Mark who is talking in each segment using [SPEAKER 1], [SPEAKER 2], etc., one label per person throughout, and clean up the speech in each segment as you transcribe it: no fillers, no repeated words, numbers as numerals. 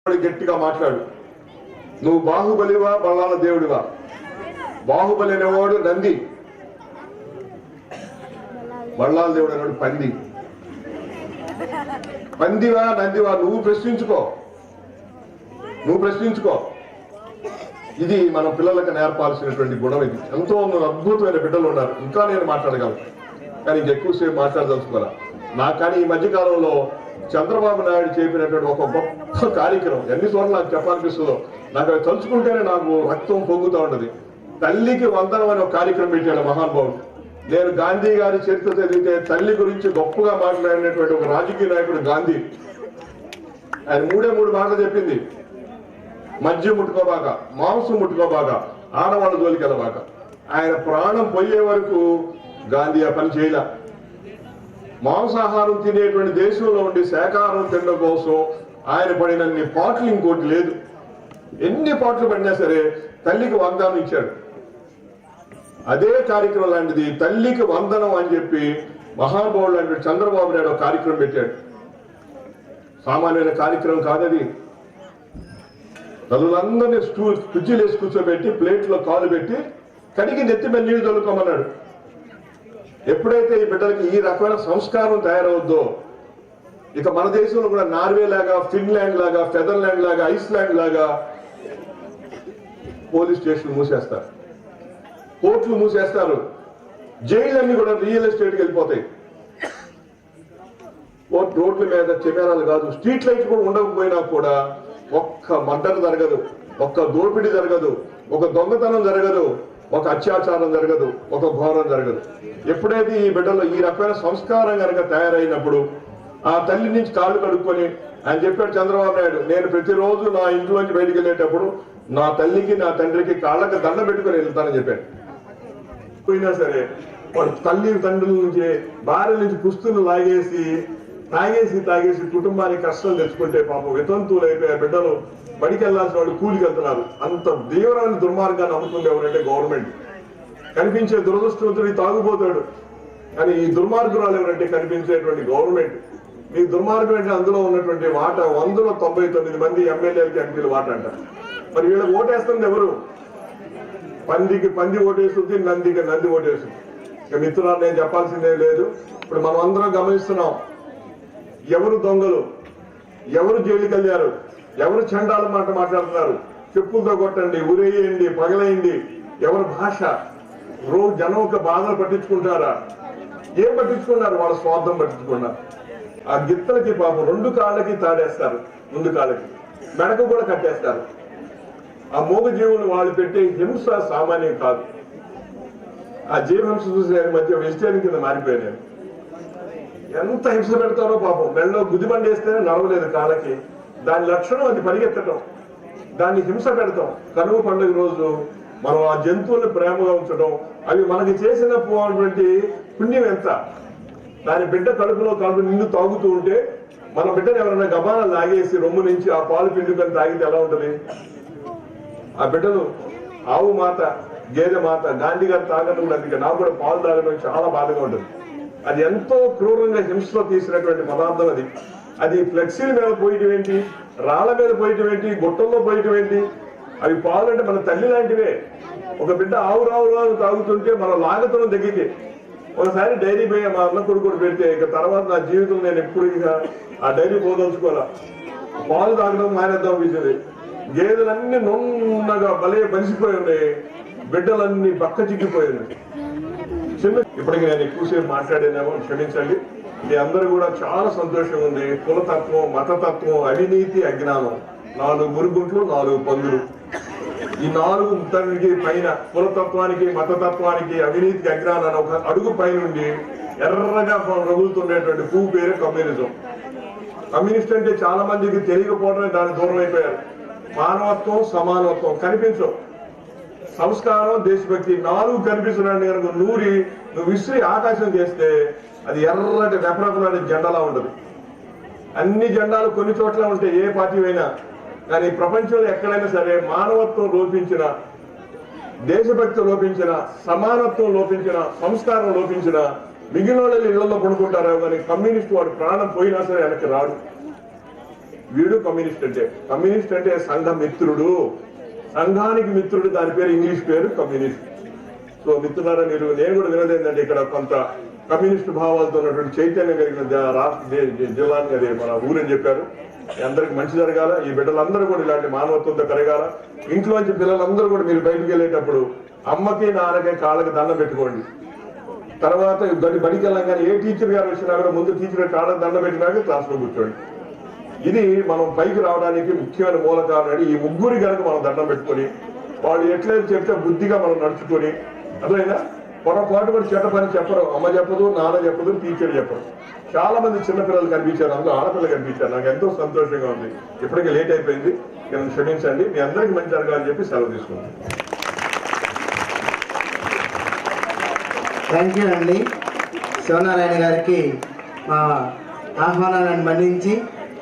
[SPEAKER 1] గట్టిగా మాట్లాడు. నువ్వు బాహుబలివా బల్లాల దేవుడివా? బాహుబలి అనేవాడు నంది, బల్లాల దేవుడు అనేవాడు పంది. పందివా నందివా? నువ్వు ప్రశ్నించుకో. ఇది మన పిల్లలకు నేర్పాల్సినటువంటి గుణం. ఇది ఎంతో అద్భుతమైన బిడ్డలు ఉన్నారు. ఇంకా నేను మాట్లాడగలను, కానీ ఇంకెక్కువసేపు మాట్లాడదలుచుకోవాలా. నాకు కానీ ఈ మధ్యకాలంలో చంద్రబాబు నాయుడు చెప్పినటువంటి ఒక గొప్ప కార్యక్రమం ఎన్ని చోట్ల నాకు చెప్పాలనిపిస్తుందో, నాకు అవి తలుచుకుంటేనే నాకు రక్తం పొంగుతూ ఉంటది. తల్లికి వందనం అనే ఒక కార్యక్రమం పెట్టాడు మహానుభావుడు. నేను గాంధీ గారి చరిత్ర చదివితే తల్లి గురించి గొప్పగా మాట్లాడినటువంటి ఒక రాజకీయ నాయకుడు గాంధీ. ఆయన మూడు మాటలు చెప్పింది. మద్యం ముట్టుకోబాక, మాంసం ముట్టుకోబాక, ఆడవాళ్ళ జోలికి వెళ్ళబాక. ఆయన ప్రాణం పోయే వరకు గాంధీ ఆ పని చేయలే. మాంసాహారం తినేటువంటి దేశంలో ఉండి శాకాహారం తినడం కోసం ఆయన పడినన్ని పాటలు ఇంకోటి లేదు. ఎన్ని పాటలు పడినా సరే తల్లికి వాగ్దానం ఇచ్చాడు. అదే కార్యక్రమం లాంటిది తల్లికి వందనం అని చెప్పి మహానుభావుడు లాంటి చంద్రబాబు నాయుడు ఒక కార్యక్రమం పెట్టాడు. సామాన్యమైన కార్యక్రమం కాదది. తల్లులందరినీ కుర్చీలు వేసి కూర్చోబెట్టి ప్లేట్లో కాలు పెట్టి కడిగి నెత్తి మీద నీళ్లు చల్లుకోమన్నాడు. ఎప్పుడైతే ఈ బిడ్డలకి ఈ రకమైన సంస్కారం తయారవుద్దో, ఇక మన దేశంలో కూడా నార్వే లాగా, ఫిన్లాండ్ లాగా, ఫెదర్లాండ్ లాగా, ఐస్లాండ్ లాగా పోలీస్ స్టేషన్ మూసేస్తారు, కోర్టులు మూసేస్తారు, జైళ్ళన్నీ కూడా రియల్ ఎస్టేట్కి వెళ్ళిపోతాయి. రోడ్ల మీద కెమెరాలు కాదు, స్ట్రీట్ లైట్ కూడా ఉండకపోయినా కూడా ఒక్క మర్డర్ జరగదు, ఒక్క దోపిడీ జరగదు, ఒక దొంగతనం జరగదు, ఒక అత్యాచారం జరగదు, ఒక ఘోరం జరగదు. ఎప్పుడైతే ఈ బిడ్డలో ఈ రకమైన సంస్కారం కనుక తయారైనప్పుడు ఆ తల్లి నుంచి కాళ్ళు కడుక్కొని ఆయన చెప్పాడు చంద్రబాబు నాయుడు, నేను ప్రతిరోజు నా ఇంట్లోంచి బయటికి వెళ్ళేటప్పుడు నా తల్లికి నా తండ్రికి కాళ్ళకి దండ పెట్టుకుని వెళ్తానని చెప్పాడు. పోయినా సరే వాడు తల్లి తండ్రుల నుంచి భార్య నుంచి పుస్తులు తాగేసి కుటుంబానికి కష్టం తెచ్చుకుంటే పాపం వితంతువులు అయిపోయే బిడ్డలు బడికి వెళ్లాల్సిన వాళ్ళు కూలికి వెళ్తున్నారు. అంత తీవ్రమైన దుర్మార్గాన్ని అమ్ముతుంది ఎవరంటే గవర్నమెంట్. కనిపించే దురదృష్టవంతుడు తాగుపోతాడు, కానీ ఈ దుర్మార్గురాలు ఎవరంటే కనిపించేటువంటి గవర్నమెంట్. ఈ దుర్మార్గం అంటే అందులో ఉన్నటువంటి వాట 199 మంది ఎమ్మెల్యేలకి ఎంపీలు వాట అంట. మరి వీళ్ళకి ఓటేస్తుంది ఎవరు? పందికి పంది ఓటేస్తుంది, నందికి నంది ఓటేస్తుంది. ఇక మిత్రులు నేను చెప్పాల్సిందే లేదు. ఇప్పుడు మనం అందరం గమనిస్తున్నాం, ఎవరు దొంగలు, ఎవరు జైలుకి వెళ్ళారు, ఎవరు చండాల మాట మాట్లాడుతున్నారు, చెప్పులతో కొట్టండి, ఉరేయండి, పగలేయండి, ఎవరి భాష, రోజు జనం ఒక బాధలు పట్టించుకుంటారా? ఏం పట్టించుకున్నారు? వాళ్ళ స్వార్థం పట్టించుకున్నారు. ఆ గిత్తలకి పాపం 2 కాళ్ళకి తాడేస్తారు, ముందు కాళ్ళకి, మెడకు కూడా కట్టేస్తారు. ఆ మూగ జీవులు వాళ్ళు పెట్టే హింస సామాన్యం కాదు. ఆ జీవహింస చూసి ఆయన మధ్య వెజిటేరియన్ కింద మారిపోయాను. ఎంత హింస పెడతారో పాపం. మెడలో గుదిబండి వేస్తేనే నడవలేదు కాళ్ళకి. దాని లక్షణం అది పరిగెత్తడం, దాన్ని హింస పెడతాం. కనుమ పండుగ రోజు మనం ఆ జంతువుల్ని ప్రేమగా ఉంచడం, అవి మనకి చేసినటువంటి పుణ్యం ఎంత. దాని బిడ్డ కడుపు నిండు తాగుతూ ఉంటే మన బిడ్డను ఎవరైనా గబాన లాగేసి రొమ్ము నుంచి ఆ పాలు పిండుకొని తాగితే ఎలా ఉంటది? ఆ బిడ్డను ఆవు మాత, గేదె మాత, గాంధీ గారు తాగడం కూడా అందుకే నాకు కూడా పాలు తాగడం చాలా బాధగా ఉంటుంది. అది ఎంతో క్రూరంగా హింసలో తీసినటువంటి పదార్థం అది. అది ఫ్లెక్సీల మీద పోయటం ఏంటి, రాళ్ల మీద పోయటం ఏంటి, గుట్టల్లో పోయటం ఏంటి? అవి పాలు అంటే మన తల్లి లాంటివే. ఒక బిడ్డ ఆవు రావు తాగుతుంటే మన లాగతనం దగ్గరికి. ఒకసారి డైరీ పోయి మా అన్న కొడుకు పెడితే ఇక తర్వాత నా జీవితం నేను ఎప్పుడు ఇక ఆ డైరీ పోదలుచుకోవాలా, పాలు తాగడం మానేద్దాం అనిపించింది. గేదెలన్నీ నున్నగా బలిసిపోయి ఉన్నాయి, బిడ్డలన్నీ బక్క చిక్కిపోయి ఉన్నాయి. ఇప్పటికి నేను ఎక్కువసేపు మాట్లాడేనేమో క్షమించండి. మీ అందరూ కూడా చాలా సంతోషంగా ఉంది. కులతత్వం, మతతత్వం, అవినీతి, అజ్ఞానం, 4 మురుగుంట్లు, 4 పందులు. ఈ 4 పైన కులతత్వానికి, మతతత్వానికి, అవినీతికి, అజ్ఞానాన్ని ఒక అడుగు పైనుండి ఎర్రగా రగులుతుండేటువంటి పువ్వు పేరే కమ్యూనిజం. కమ్యూనిస్ట్ అంటే చాలా మందికి తెలియకపోవడమే దాని దూరం అయిపోయారు. మానవత్వం, సమానత్వం కనిపించవు, సంస్కారం, దేశభక్తి 4 కనిపిస్తున్నాడు కనుక నువ్వు విసిరి ఆకాశం చేస్తే అది ఎర్రటి రెపరెపలాంటి జెండాలా ఉండదు. అన్ని జెండాలు కొన్ని చోట్ల ఉంటాయి, ఏ పార్టీ అయినా. కానీ ప్రపంచంలో ఎక్కడైనా సరే మానవత్వం లోపించిన, దేశభక్తి లోపించిన, సమానత్వం లోపించిన, సంస్కారం లోపించిన మిగిలిన వాళ్ళు ఇళ్లలో పడుకుంటారో కానీ కమ్యూనిస్ట్ వాడు ప్రాణం పోయినా సరే వెనక్కి రాడు. వీడు కమ్యూనిస్ట్ అంటే సంఘ మిత్రుడు, సంఘానికి మిత్రుడు, దాని పేరు ఇంగ్లీష్ పేరు కమ్యూనిస్ట్. సో మిత్రులారా, మీరు నేను కూడా వినది ఏంటంటే ఇక్కడ కొంత కమ్యూనిస్ట్ భావాలతో ఉన్నటువంటి చైతన్యం కలిగిన జిల్లాని, అదే మన ఊరని చెప్పారు. అందరికి మంచి జరగాల, ఈ బిడ్డలందరూ కూడా ఇలాంటి మానవత్వంతో కరగాల. ఇంట్లోంచి పిల్లలందరూ కూడా మీరు బయటికి వెళ్ళేటప్పుడు అమ్మకి నాన్నకి కాళ్ళకి దండం పెట్టుకోండి. తర్వాత బడికి వెళ్ళంగానే ఏ టీచర్ గారు వచ్చినా కూడా ముందు టీచర్ కాళ్ళకి దండం పెట్టినాక క్లాస్ లో కూర్చోండి. ఇది మనం పైకి రావడానికి ముఖ్యమైన మూల కారణం. ఈ ముగ్గురి కనుక మనం దండం పెట్టుకొని వాళ్ళు ఎట్లయితే చెప్తే బుద్ధిగా మనం నడుచుకొని, అదైనా పొరపాటు కూడా చెడ్డ పని చెప్పరు. అమ్మ చెప్పదు, నాన్న చెప్పదు, టీచర్ చెప్పరు. చాలా మంది చిన్నపిల్లలు కనిపించారు, అందులో ఆడపిల్లలు కనిపించారు. నాకు ఎంతో సంతోషంగా ఉంది. ఇప్పటికీ లేట్ అయిపోయింది, నన్ను క్షమించండి. మీ అందరికీ మంచి జరగాలని చెప్పి సెలవు తీసుకుంటాను.
[SPEAKER 2] థ్యాంక్ యూ అండి. శివనారాయణ గారికి మా ఆహ్వానాన్ని మన్నించి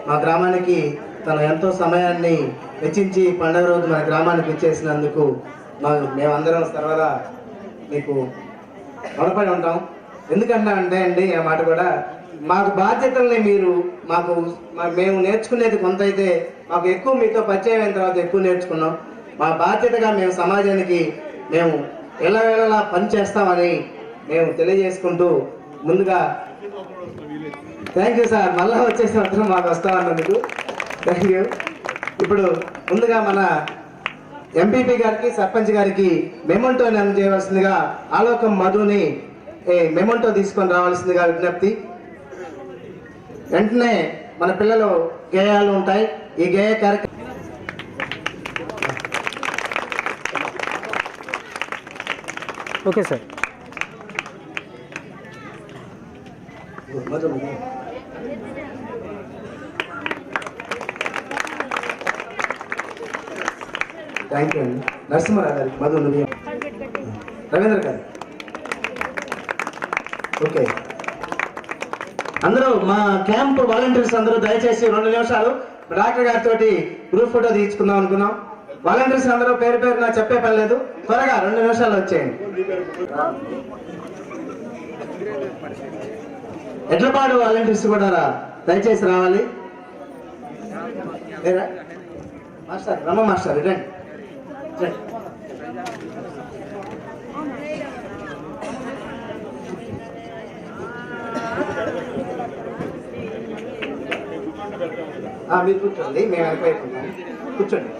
[SPEAKER 2] మా గ్రామానికి తను ఎంతో సమయాన్ని వెచ్చించి పండుగ రోజు మన గ్రామానికి ఇచ్చేసినందుకు మేమందరం సర్వదా మీకు రుణపడి ఉంటాం. ఎందుకంటే అండి ఆ మాట కూడా, మాకు బాధ్యతల్ని మీరు మేము నేర్చుకునేది కొంత అయితే మాకు ఎక్కువ మీతో పరిచయం అయిన తర్వాత ఎక్కువ నేర్చుకున్నాం. మా బాధ్యతగా మేము సమాజానికి మేము ఎల్లవేళలా పనిచేస్తామని మేము తెలియజేసుకుంటూ ముందుగా థ్యాంక్ యూ సార్, మళ్ళా వచ్చేసిన మాత్రం మాకు వస్తామన్నందుకు థ్యాంక్ యూ. ఇప్పుడు ముందుగా మన ఎంపీపీ గారికి, సర్పంచ్ గారికి మెమోంటో చేయవలసిందిగా ఆలోకం మధుని మెమోంటో తీసుకొని రావాల్సిందిగా విజ్ఞప్తి. వెంటనే మన పిల్లలు గేయాలు ఉంటాయి. ఈ గేయ కార్యక్రమం ఓకే సార్. థ్యాంక్ యూ అండి. నరసింహారావు గారికి మధు, రవీంద్ర గారు. ఓకే, అందరూ మా క్యాంప్ వాలంటీర్స్ అందరూ దయచేసి 2 నిమిషాలు డాక్టర్ గారితో గ్రూప్ ఫోటో తీసుకుందాం అనుకున్నాం. వాలంటీర్స్ అందరూ పేరు పేరు నాకు చెప్పే పని లేదు, త్వరగా 2 నిమిషాలు వచ్చేయండి. ఎడ్లపాడు వాలంటీర్స్ కూడా దయచేసి రావాలి. మాస్టర్ రమ మాస్టర్ రండి. మీరు కూర్చోండి, మేము అయిపోయిపోతాం. కూర్చోండి.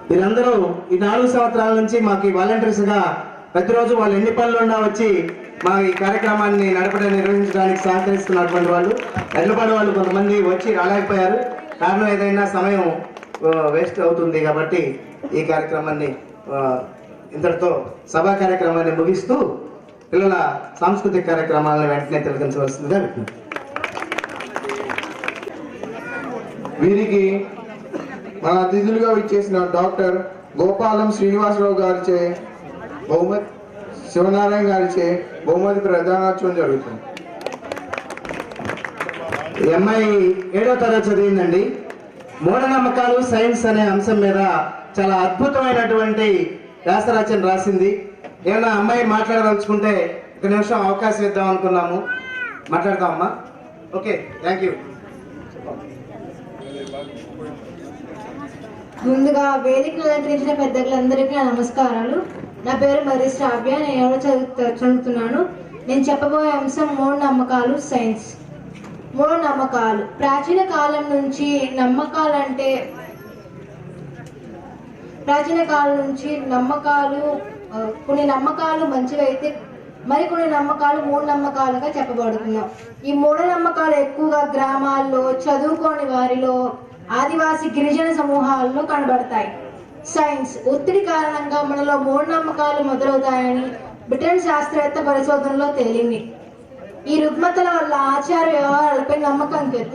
[SPEAKER 2] మీరందరూ ఈ 4 సంవత్సరాల నుంచి మాకు వాలంటీర్స్ గా ప్రతిరోజు వాళ్ళు ఎన్ని పనులు ఉన్నా వచ్చి మా ఈ కార్యక్రమాన్ని నిర్వహించడానికి సహకరిస్తున్నటువంటి వాళ్ళు. ఎడ్లపాడు వాళ్ళు కొంతమంది వచ్చి రాలేకపోయారు, కారణం ఏదైనా సమయం వేస్ట్ అవుతుంది కాబట్టి ఈ కార్యక్రమాన్ని ఇంతటితో సభా కార్యక్రమాన్ని ముగిస్తూ పిల్లల సాంస్కృతిక కార్యక్రమాలను వెంటనే తిలకించవలసిందిగా విజ్ఞప్తి.
[SPEAKER 3] వీరికి మన అతిథులుగా విచ్చేసిన డాక్టర్ గోపాలం శ్రీనివాసరావు గారిచే బహుమతి, శివనారాయణ గారిచే బహుమతి ప్రదానోత్సవం జరుగుతుంది.
[SPEAKER 2] ఈ అమ్మాయి 7వ తరగతి చదివిందండి. మూఢనమ్మకాలు సైన్స్ అనే అంశం మీద చాలా అద్భుతమైనటువంటి వ్యాసరచన రాసింది. ఏమన్నా అమ్మాయి మాట్లాడదలుచుకుంటే 1 నిమిషం అవకాశం ఇద్దాం అనుకున్నాము. మాట్లాడతామమ్మా. Okay, thank you.
[SPEAKER 4] ముందుగా వేదికను అలంకరించిన పెద్దలందరికీ నా నమస్కారాలు. నా పేరు మరి శ్రావ్య, నేను ఎవరో చదువుతున్నాను. నేను చెప్పబోయే అంశం మూఢనమ్మకాలు సైన్స్. మూఢనమ్మకాలు ప్రాచీన కాలం నుంచి కొన్ని నమ్మకాలు మంచివైతే మరికొన్ని నమ్మకాలు మూఢనమ్మకాలుగా చెప్పబడుతున్నాం. ఈ మూఢనమ్మకాలు ఎక్కువగా గ్రామాల్లో, చదువుకోని వారిలో, ఆదివాసీ గిరిజన సమూహాల్లో కనబడతాయి. సైన్స్ ఒత్తిడి కారణంగా మనలో మూఢనమ్మకాలు మొదలవుతాయని బ్రిటన్ శాస్త్రవేత్త పరిశోధనలో తేలింది. ఈ రుగ్మతల వల్ల ఆచార వ్యవహారాలపై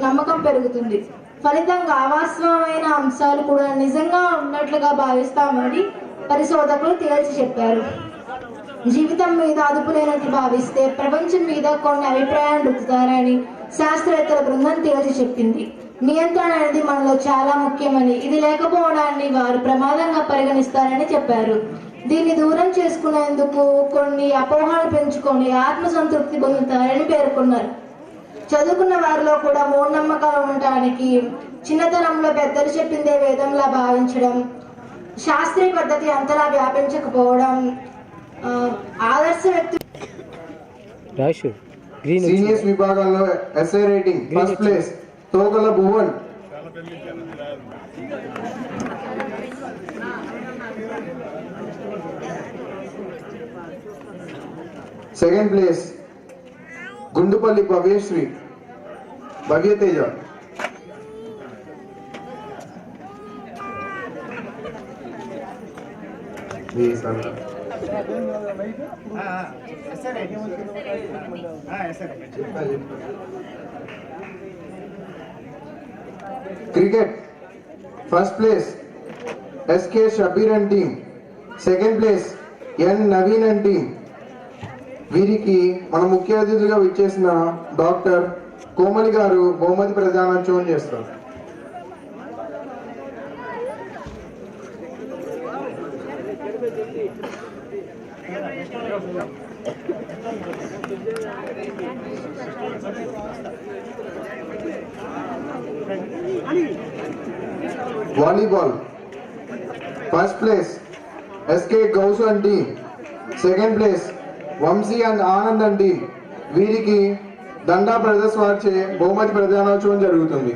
[SPEAKER 4] నమ్మకం పెరుగుతుంది. ఫలితంగా అవాస్తవమైన అంశాలు కూడా నిజంగా ఉన్నట్లుగా భావిస్తామని పరిశోధకులు తేల్చి చెప్పారు. జీవితం మీద అదుపు లేనట్లు భావిస్తే ప్రపంచం మీద కొన్ని అభిప్రాయాలు రుద్దుతారని శాస్త్రవేత్తల బృందం తేల్చి చెప్పింది. నియంత్రణ అనేది మనలో చాలా ముఖ్యమని, ఇది లేకపోవడాన్ని వారు ప్రమాదంగా పరిగణిస్తారని చెప్పారు. దీన్ని దూరం చేసుకునేందుకు కొన్ని అపోహలు పెంచుకొని ఆత్మసంతృప్తి పొందుతారని పేర్కొన్నారు. చదువుకున్న వారిలో కూడా మూఢనమ్మకాలు ఉండటానికి చిన్నతనంలో పెద్దలు చెప్పిందే వేదంలా భావించడం, శాస్త్రీయ పద్ధతి అంతలా వ్యాపించకపోవడం, ఆదర్శ వ్యక్తి
[SPEAKER 3] సీనియర్స్ విభాగంలో SI rating first place Thogala Bhuvan. Second place Gundupalli Bhavyateja. Cricket first place SK Shabeer and team, second place N Naveen and team. వీరికి మన ముఖ్య అతిథులుగా విచ్చేసిన డాక్టర్ కోమలి గారు బహుమతి ప్రదానోత్సవం చేస్తారు. Volleyball first place SK Ghouse and team, second place Vamsi and Anand and team. వీరికి దండా బ్రదర్స్ వారిచే బహుమతి ప్రదానోత్సవం జరుగుతుంది.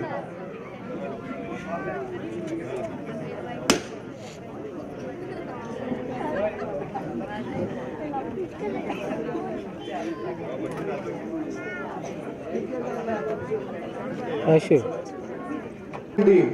[SPEAKER 3] Team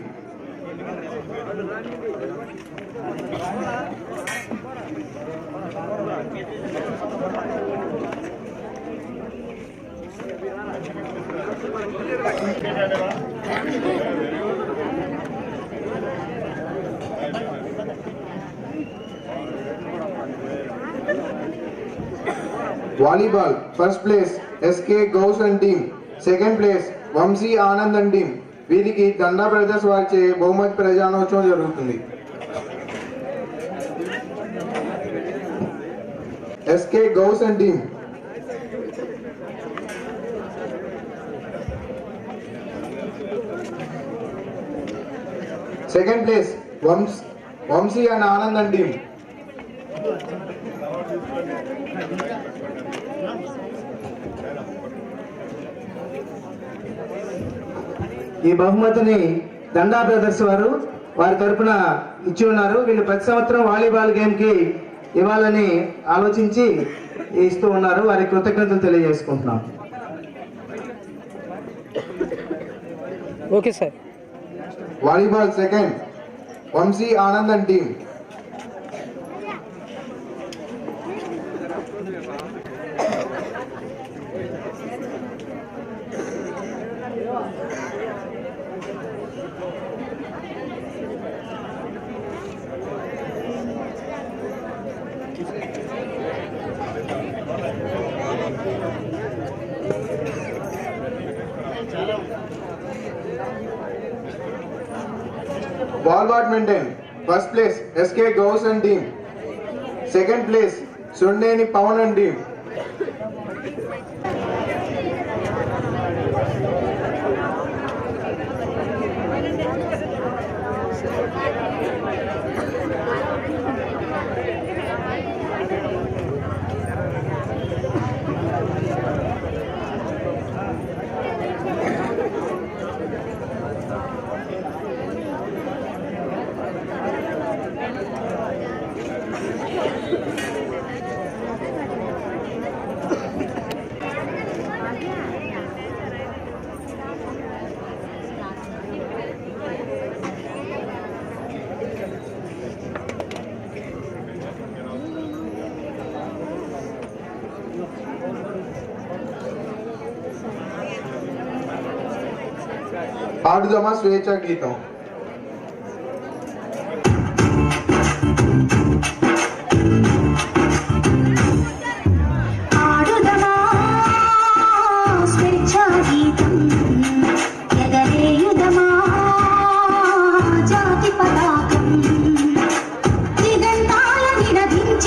[SPEAKER 3] volleyball first place SK Ghouse and team, second place Vamsi Anand and team. వీరికి దండా బ్రదర్స్ వారిచే బహుమతి ప్రదానోత్సవం జరుగుతుంది. SK Ghouse and team. Second place Vamsi and Anand and team.
[SPEAKER 2] ఈ బహుమతిని దండా బ్రదర్స్ వారి తరపున ఇచ్చి ఉన్నారు. వీళ్ళు ప్రతి సంవత్సరం వాలీబాల్ గేమ్ కి ఇవ్వాలని ఆలోచించి ఇస్తూ ఉన్నారు. వారికి కృతజ్ఞతలు తెలియజేసుకుంటున్నాం.
[SPEAKER 5] Okay sir.
[SPEAKER 3] Volleyball second Vamsi Anand and team. Ball badminton first place SK Ghosh and team, second place Sundeni Pawan and team. ఆడుదమా స్వేచ్ఛ గీతం.
[SPEAKER 6] జాతి పతాకం దిగంతాల నిరధించ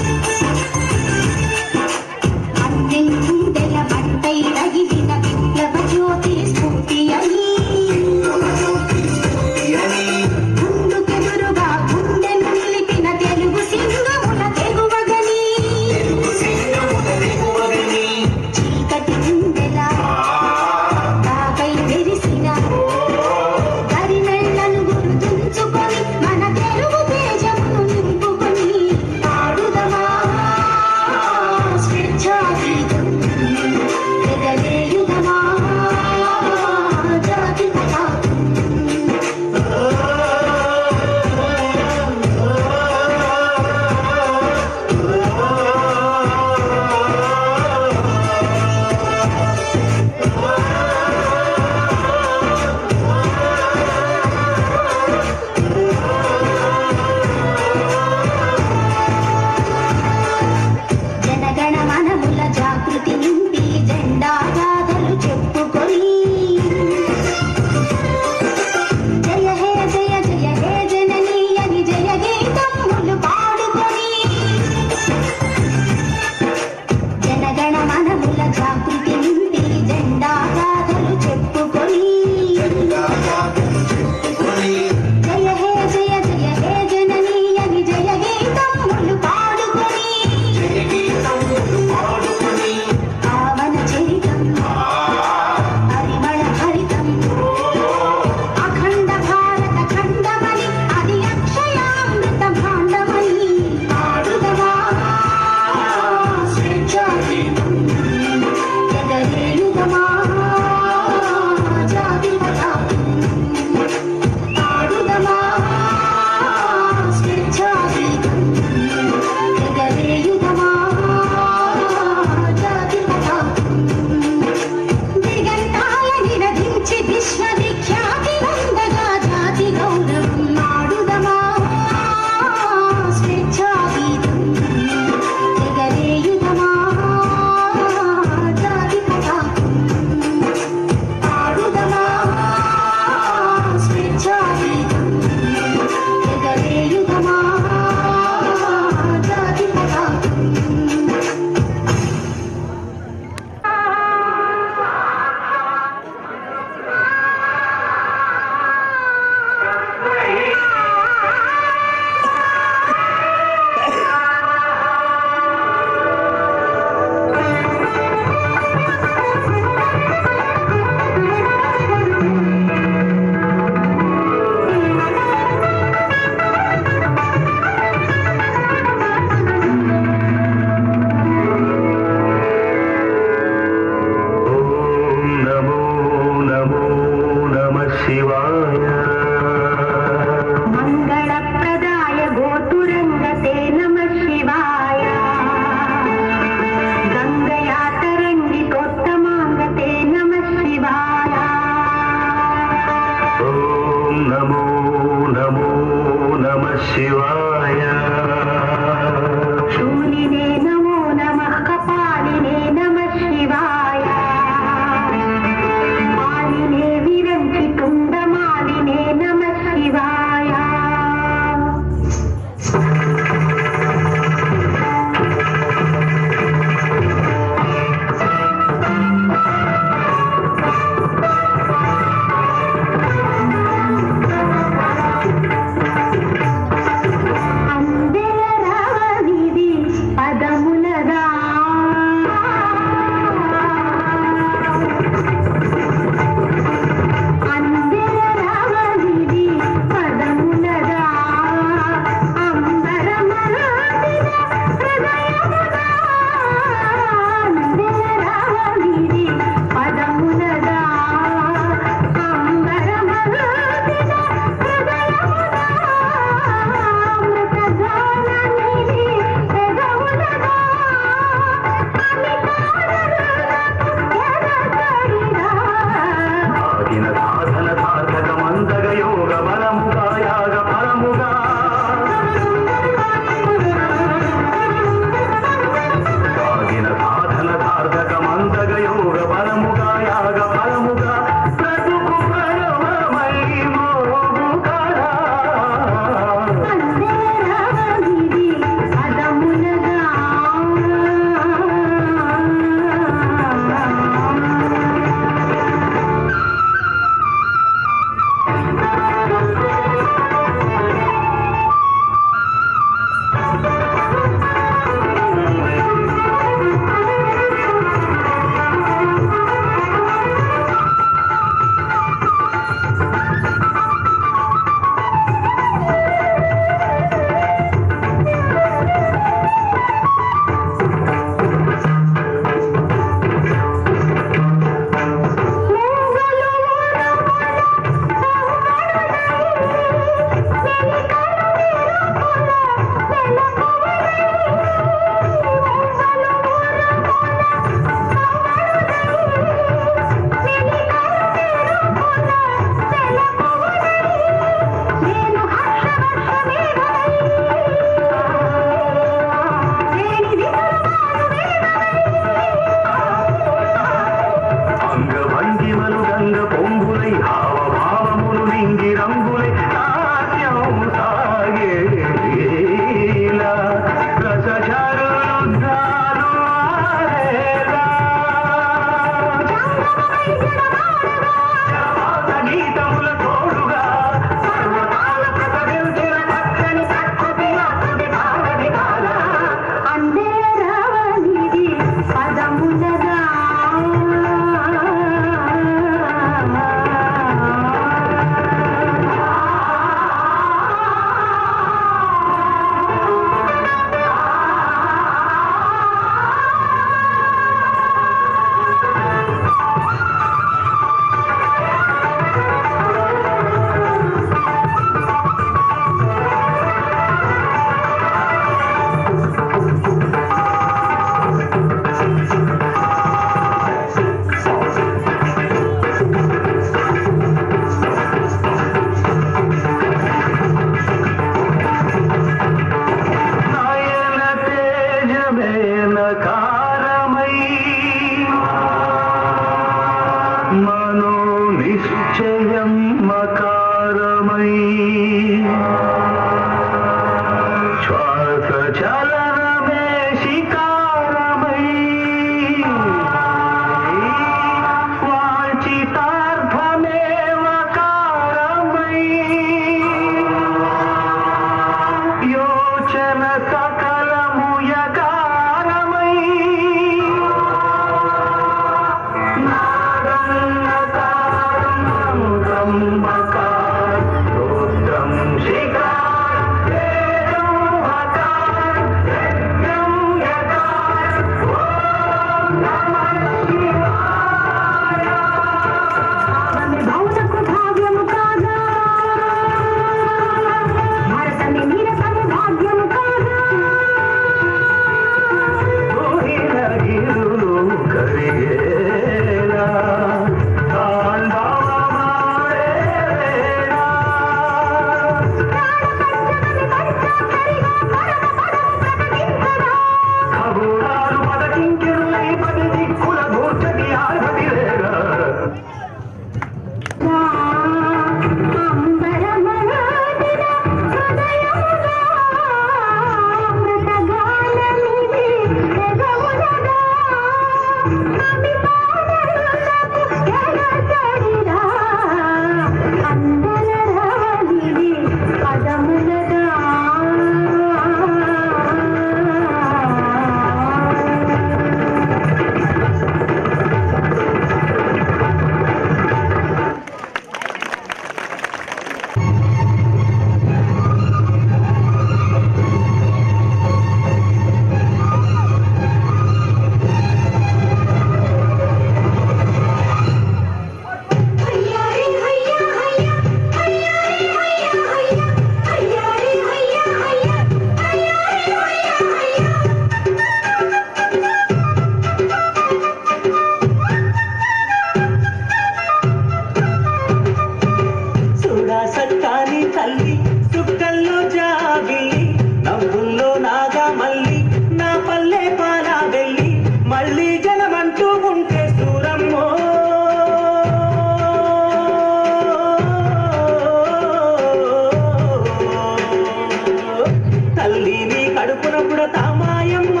[SPEAKER 5] పుడతామాయమ్మ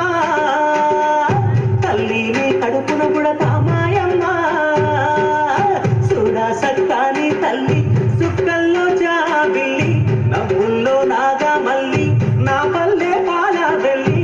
[SPEAKER 5] తల్లి నీ కడుపున పుడతామాయమ్మ చూడా సక్కాని తల్లి సుక్కల్లో జాబిల్లి నవ్వుల్లో నాగా మల్లి నా పల్లె పాల వెళ్ళి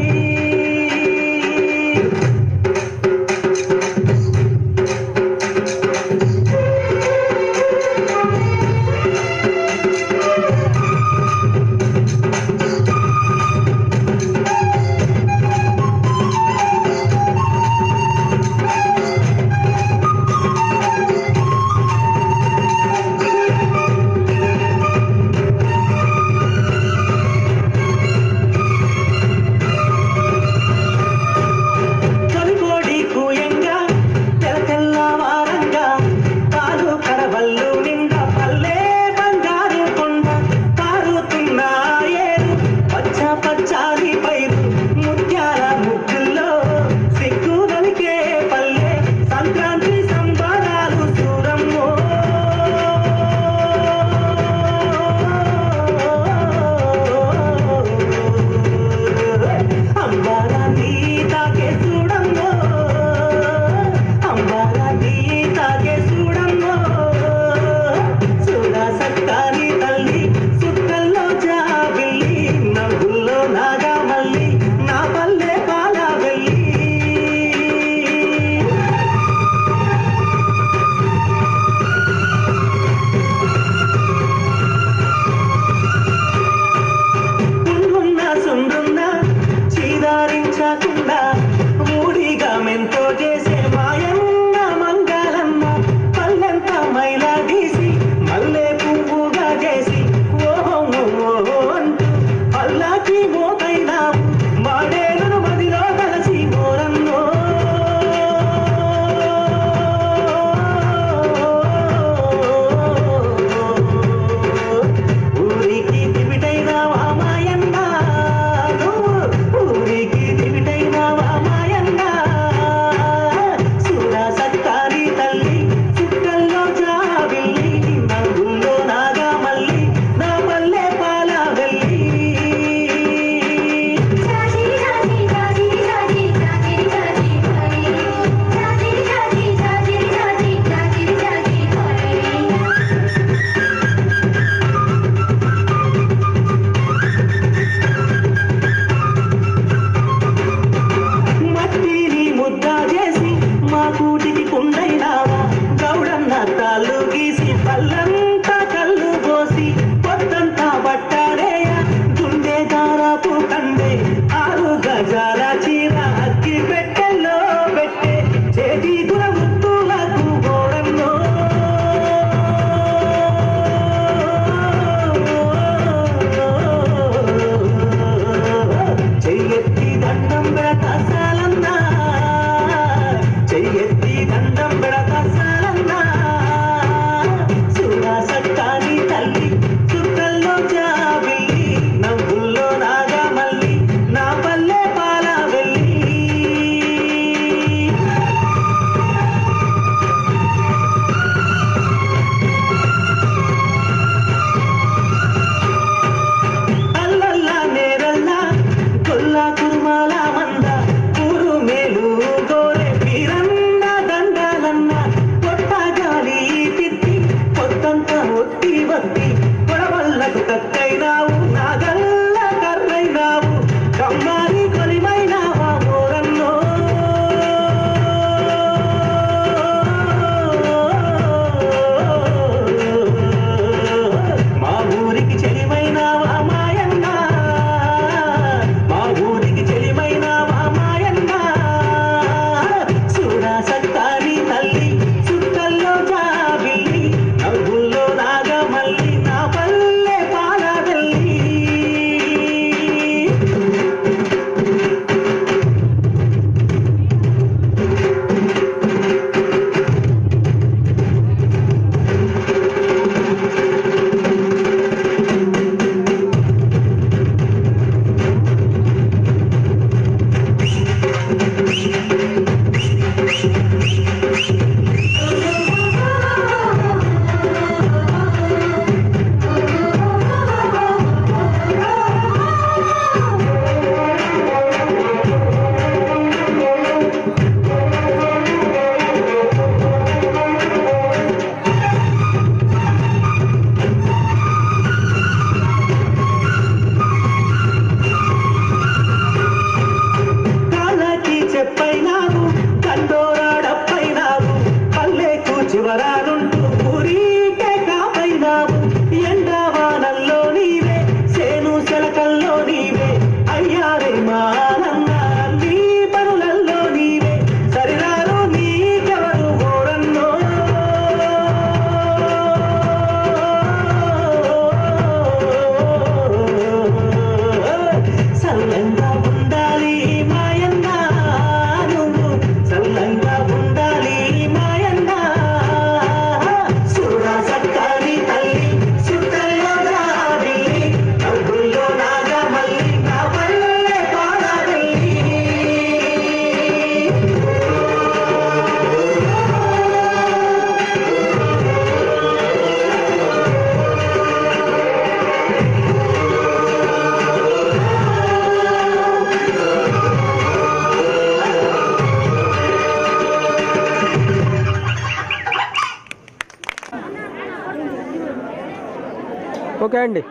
[SPEAKER 6] ఓకే అండి.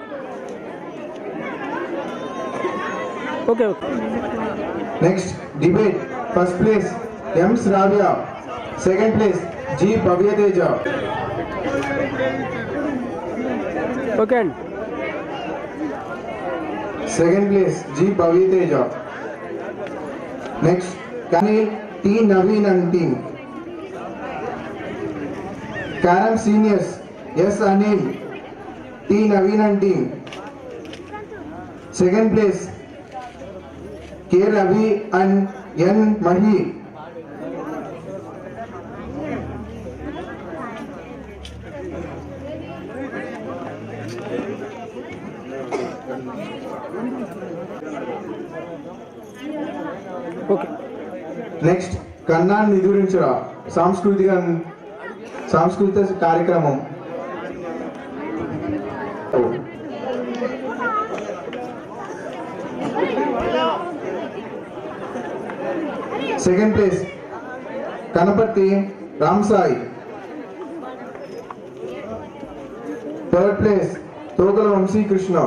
[SPEAKER 6] Okay okay.
[SPEAKER 3] Next debate. First place M Sravya, second place G Bhavyateja.
[SPEAKER 6] Okay అండి.
[SPEAKER 3] Second place G Bhavyateja. Next Anil T Naveen and team. Carrom seniors S Anil T Naveen and team. Second place K Ravi and N Mahi.
[SPEAKER 6] Okay.
[SPEAKER 3] Next కన్నా నిదురించరా సాంస్కృతిక కార్యక్రమం. Second place Kanaparthi Ram Sai. Third place Tokala Vamsikrishna.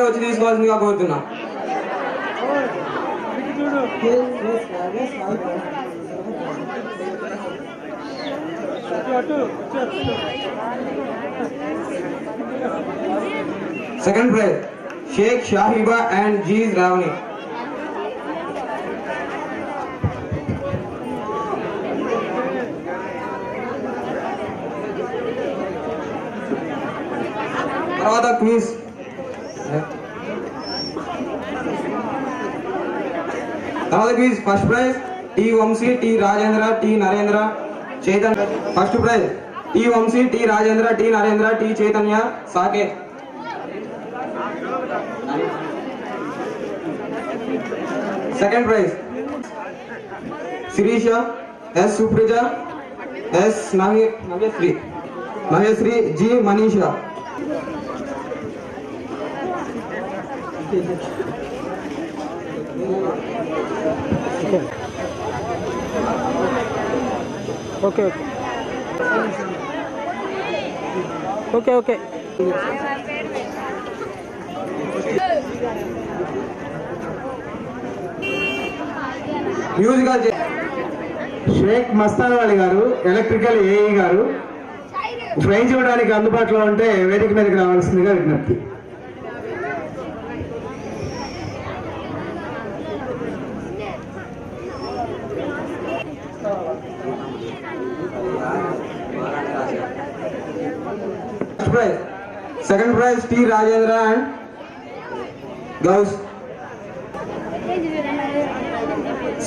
[SPEAKER 7] వచ్చి తీసుకోవాల్సిందిగా కోరుతున్నా. Second prize Sheikh Shahiba and జీజ్ రావణి. తర్వాత quiz. First prize T Vamsi, T Rajendra, T Narendra, Chaitanya. First prize T Vamsi, T Rajendra, T Narendra, T Chaitanya, Saketh. Second prize Sirisha, S Supraja, S Navyasri, G Manisha.
[SPEAKER 6] Okay okay okay.
[SPEAKER 7] Musical
[SPEAKER 2] Shaik Mastan Ali గారు, ఎలక్ట్రికల్ ఏఈ గారు ప్రైజ్ ఇవ్వడానికి అందుబాటులో ఉంటే వేదిక మీదకి రావాల్సిందిగా విజ్ఞప్తి.
[SPEAKER 7] Second prize T Rajendra and Ghouse.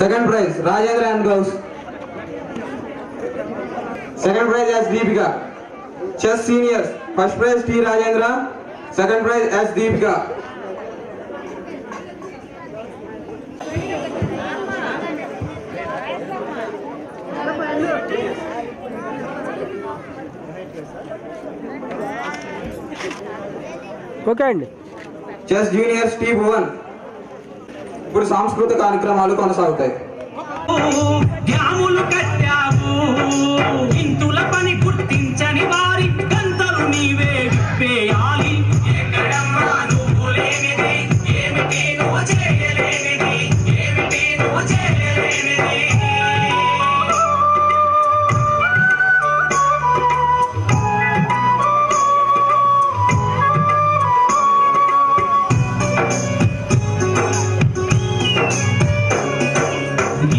[SPEAKER 7] Second prize Rajendra and Ghouse. Second prize S Deepika, chess seniors. First prize T Rajendra, second prize S Deepika.
[SPEAKER 6] Okay అండి.
[SPEAKER 7] Chess juniors T Bhuvan. ఇప్పుడు సాంస్కృతిక కార్యక్రమాలు కొనసాగుతాయి.
[SPEAKER 5] గ్యాములు కట్టావు ఇంతుల పని గుర్తించని వారి గంతలు నీవే విప్పేయాలి. ఎక్కడమ్మా నువ్వు లేనిది, ఏమిటి నువ్వు చేయలేనిది, ఏమిటి నువ్వు చేయలేనిది.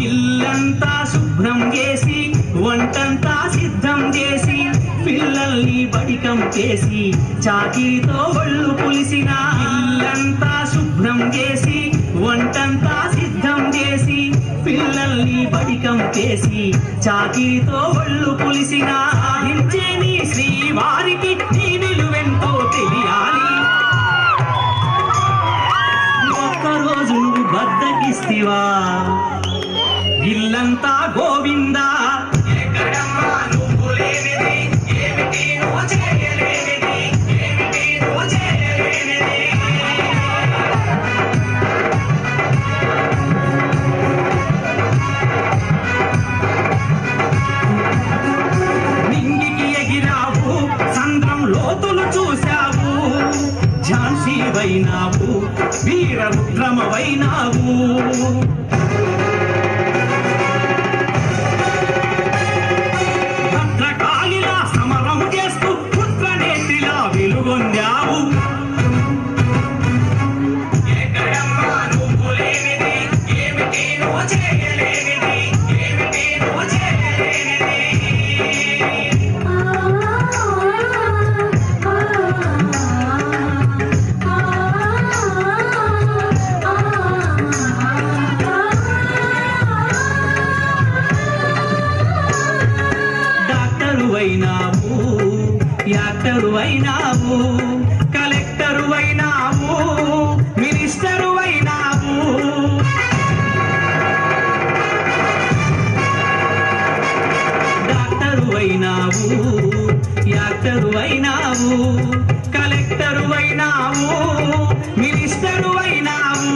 [SPEAKER 5] ఇల్లంతా శుభ్రం చేసి, వంటంతా సిద్ధం చేసి, పిల్లల్ని బడికం చేసి, చాకిరితో ఒళ్ళు పులిసిన. ఇల్లంతా శుభ్రం చేసి, వంటంతా సిద్ధం చేసి, పిల్లల్ని బడికం చేసి, చాకిరితో ఒళ్ళు పులిసిన. సాధించే నీ శ్రీవారికి నీ విలువెంతో తెలియాలి. ఒక్కరోజు నువ్వు బద్దకిస్తివా, ఇల్లంతా గోవిందా. ఎక్కడమ్మా నువ్వు లేనిది, ఏమిటి నువ్వు చేయలేనిది, ఏమిటి నువ్వు చేయలేనిది. నింగికి ఎగిరావు, సంద్రం లోతులు చూశావు, ఝాన్సీ వైనావు, వీరరుద్రమవైనావు. భద్రకాళిలా సమరం చేస్తూ పుత్రనేత్రిలా వెలుగొందావు. ఎక్కడమ్మా నువ్వు లేనిది, ఏమిటి నువ్వు చేయలేనిది, ఏమిటి నువ్వు చేయలేనిది. డాక్టరు అయినావు, యాక్టరు అయినావు, కలెక్టరు అయినావు, మినిస్టరు అయినావు. డాక్టరు అయినావు, యాక్టరు అయినావు, కలెక్టరు అయినావు, మినిస్టరు అయినావు.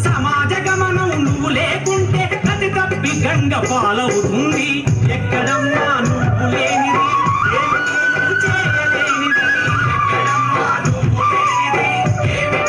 [SPEAKER 5] సమాజ గమనం నువ్వు లేకుంటే గతి తప్పి గంగ పాలవుతుంది. ఎక్కడమ్మా నువ్వు లేనిది, ఏమిటి నువ్వు చేయలేనిది. ఎక్కడమ్మా నువ్వు లేనిది, ఏమిటి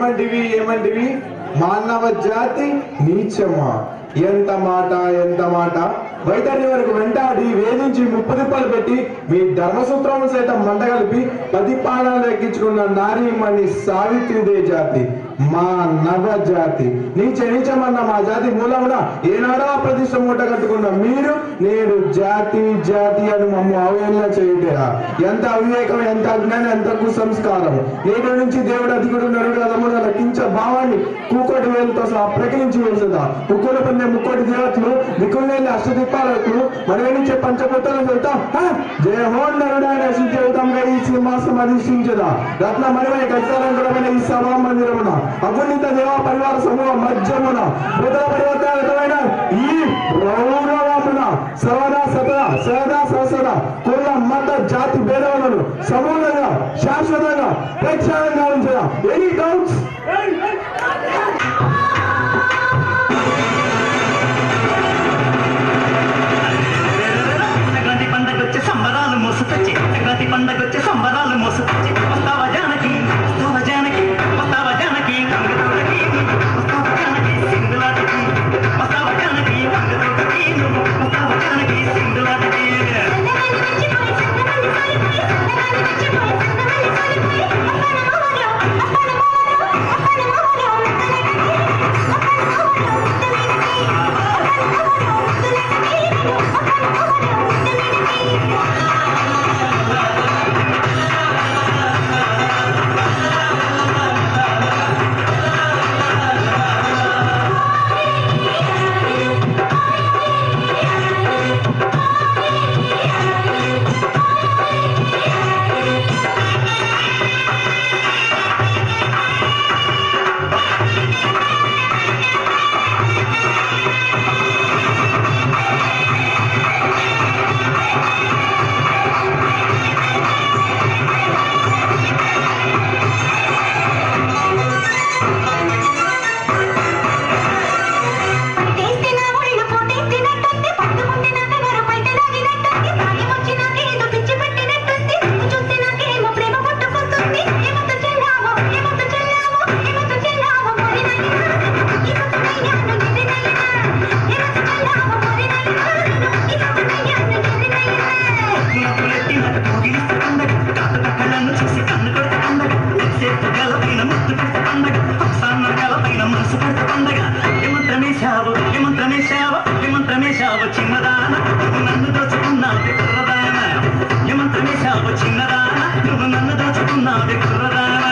[SPEAKER 3] ఏమంటివి మానవ జాతి నీచమా? ఎంత మాట వైతరి వరకు వెంటాడి వేధించి 30 రూపాయలు పెట్టి మీ ధర్మసూత్రము సైతం మంటగలిపి 10 పానాలు ఎక్కించుకున్న నారీమణి సావిత్రిదే జాతి మానవ జాతి. నీచమన్న మా జాతి మూలమున ఏనాడో ప్రతిష్ట మూట కట్టుకున్న మీరు నేడు జాతి అని మమ్మ అవహేళన చేయటేరా? ఎంత అవివేకం, ఎంత అజ్ఞానం, ఎంత కుసంస్కారం. నేటి నుంచి దేవుడు అధికుడు నరుడు అదముడు లెక్కించ భావాన్ని కూకోటి వేలతో సహా ప్రకటించి వేసదా. ముక్కులు పొందే ముక్కోటి దేవతలు దిక్కులేని అష్టదిక్పాలకు మనవేనిచ్చే పంచభూతాలు వెళ్తాం. జయహో నరుడైన శుద్ధివుతంగా ఈ సింహాసనం అధిష్ఠించదా. రత్న మణిమయ కల్చాలంకరమైన ఈ సభా మందిరమున అగుణిత దేవ పరివార సమూహ మధ్యమున బుధ పరివర్తనమైన ఈ రౌరవమున సదా సరసద కుల మత జాతి భేదములను సమూలంగా శాశ్వతంగా ప్రేక్షణంగా ఉంచదా. Any doubts?
[SPEAKER 5] పండగొచ్చే సంబరాలు మోసుకొచ్చి వస్తావా జానకి సింగులాటకి వస్తావా జానకి సింగులాటకి. యమంత్రమేశావు చిన్నదాన నువ్వు నన్ను దోచుకున్నావు కుర్రదాన. యమంత్రమేశావు చిన్నదాన నువ్వు నన్ను దోచుకున్నావు కుర్రదాన.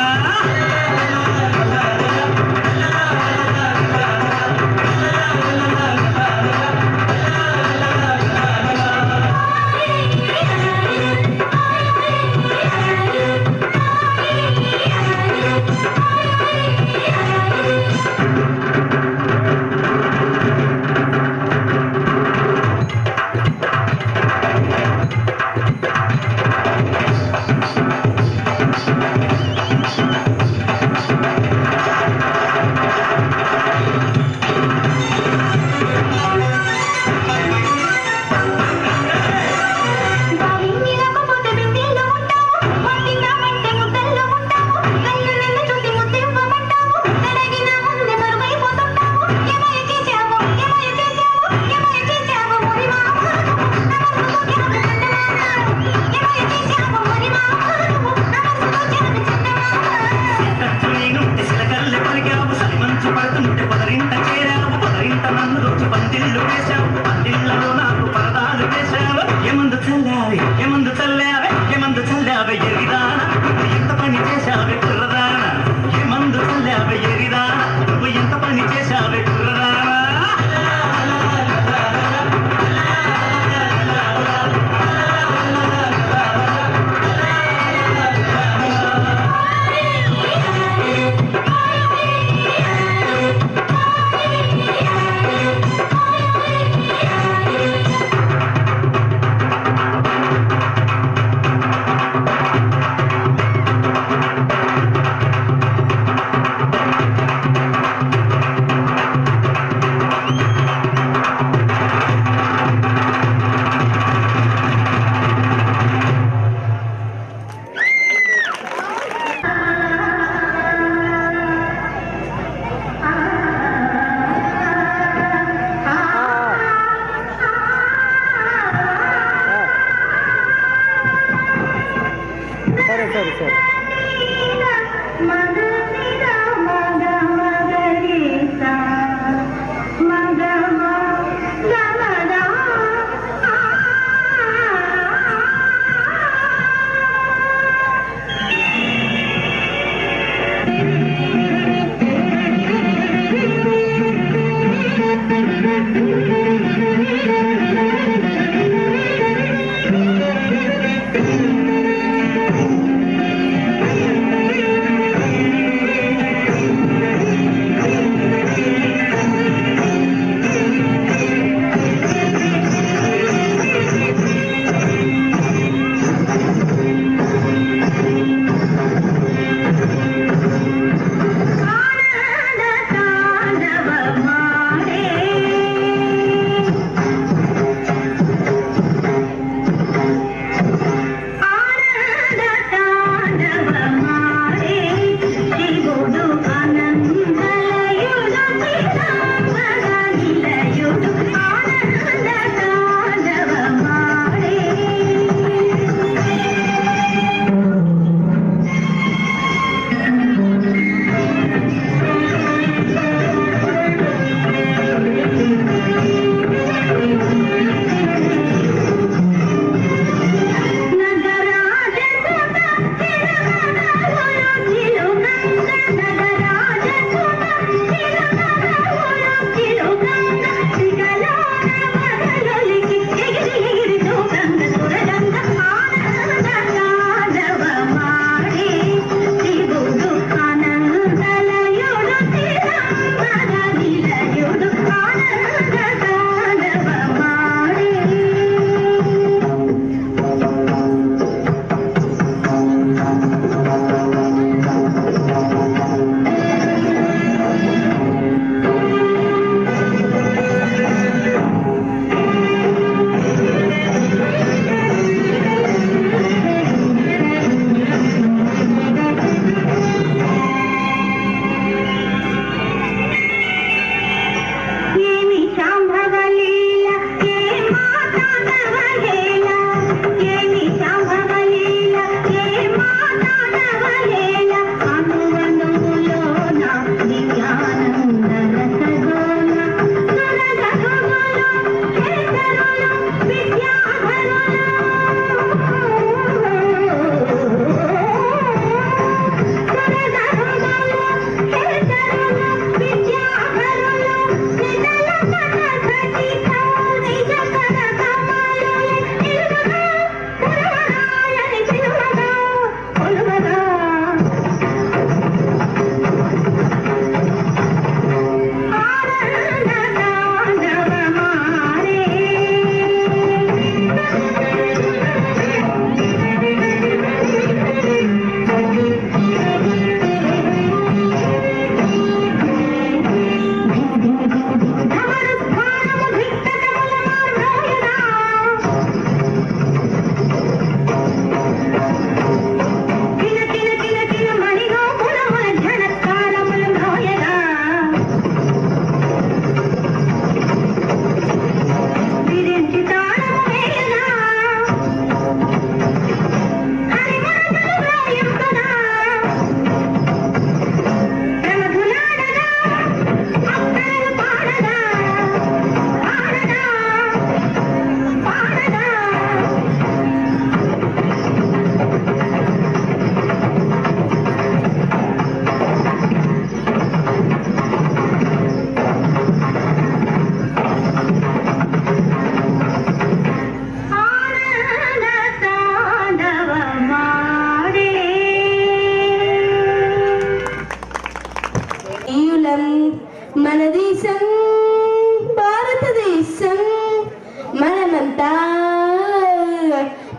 [SPEAKER 8] మనమంతా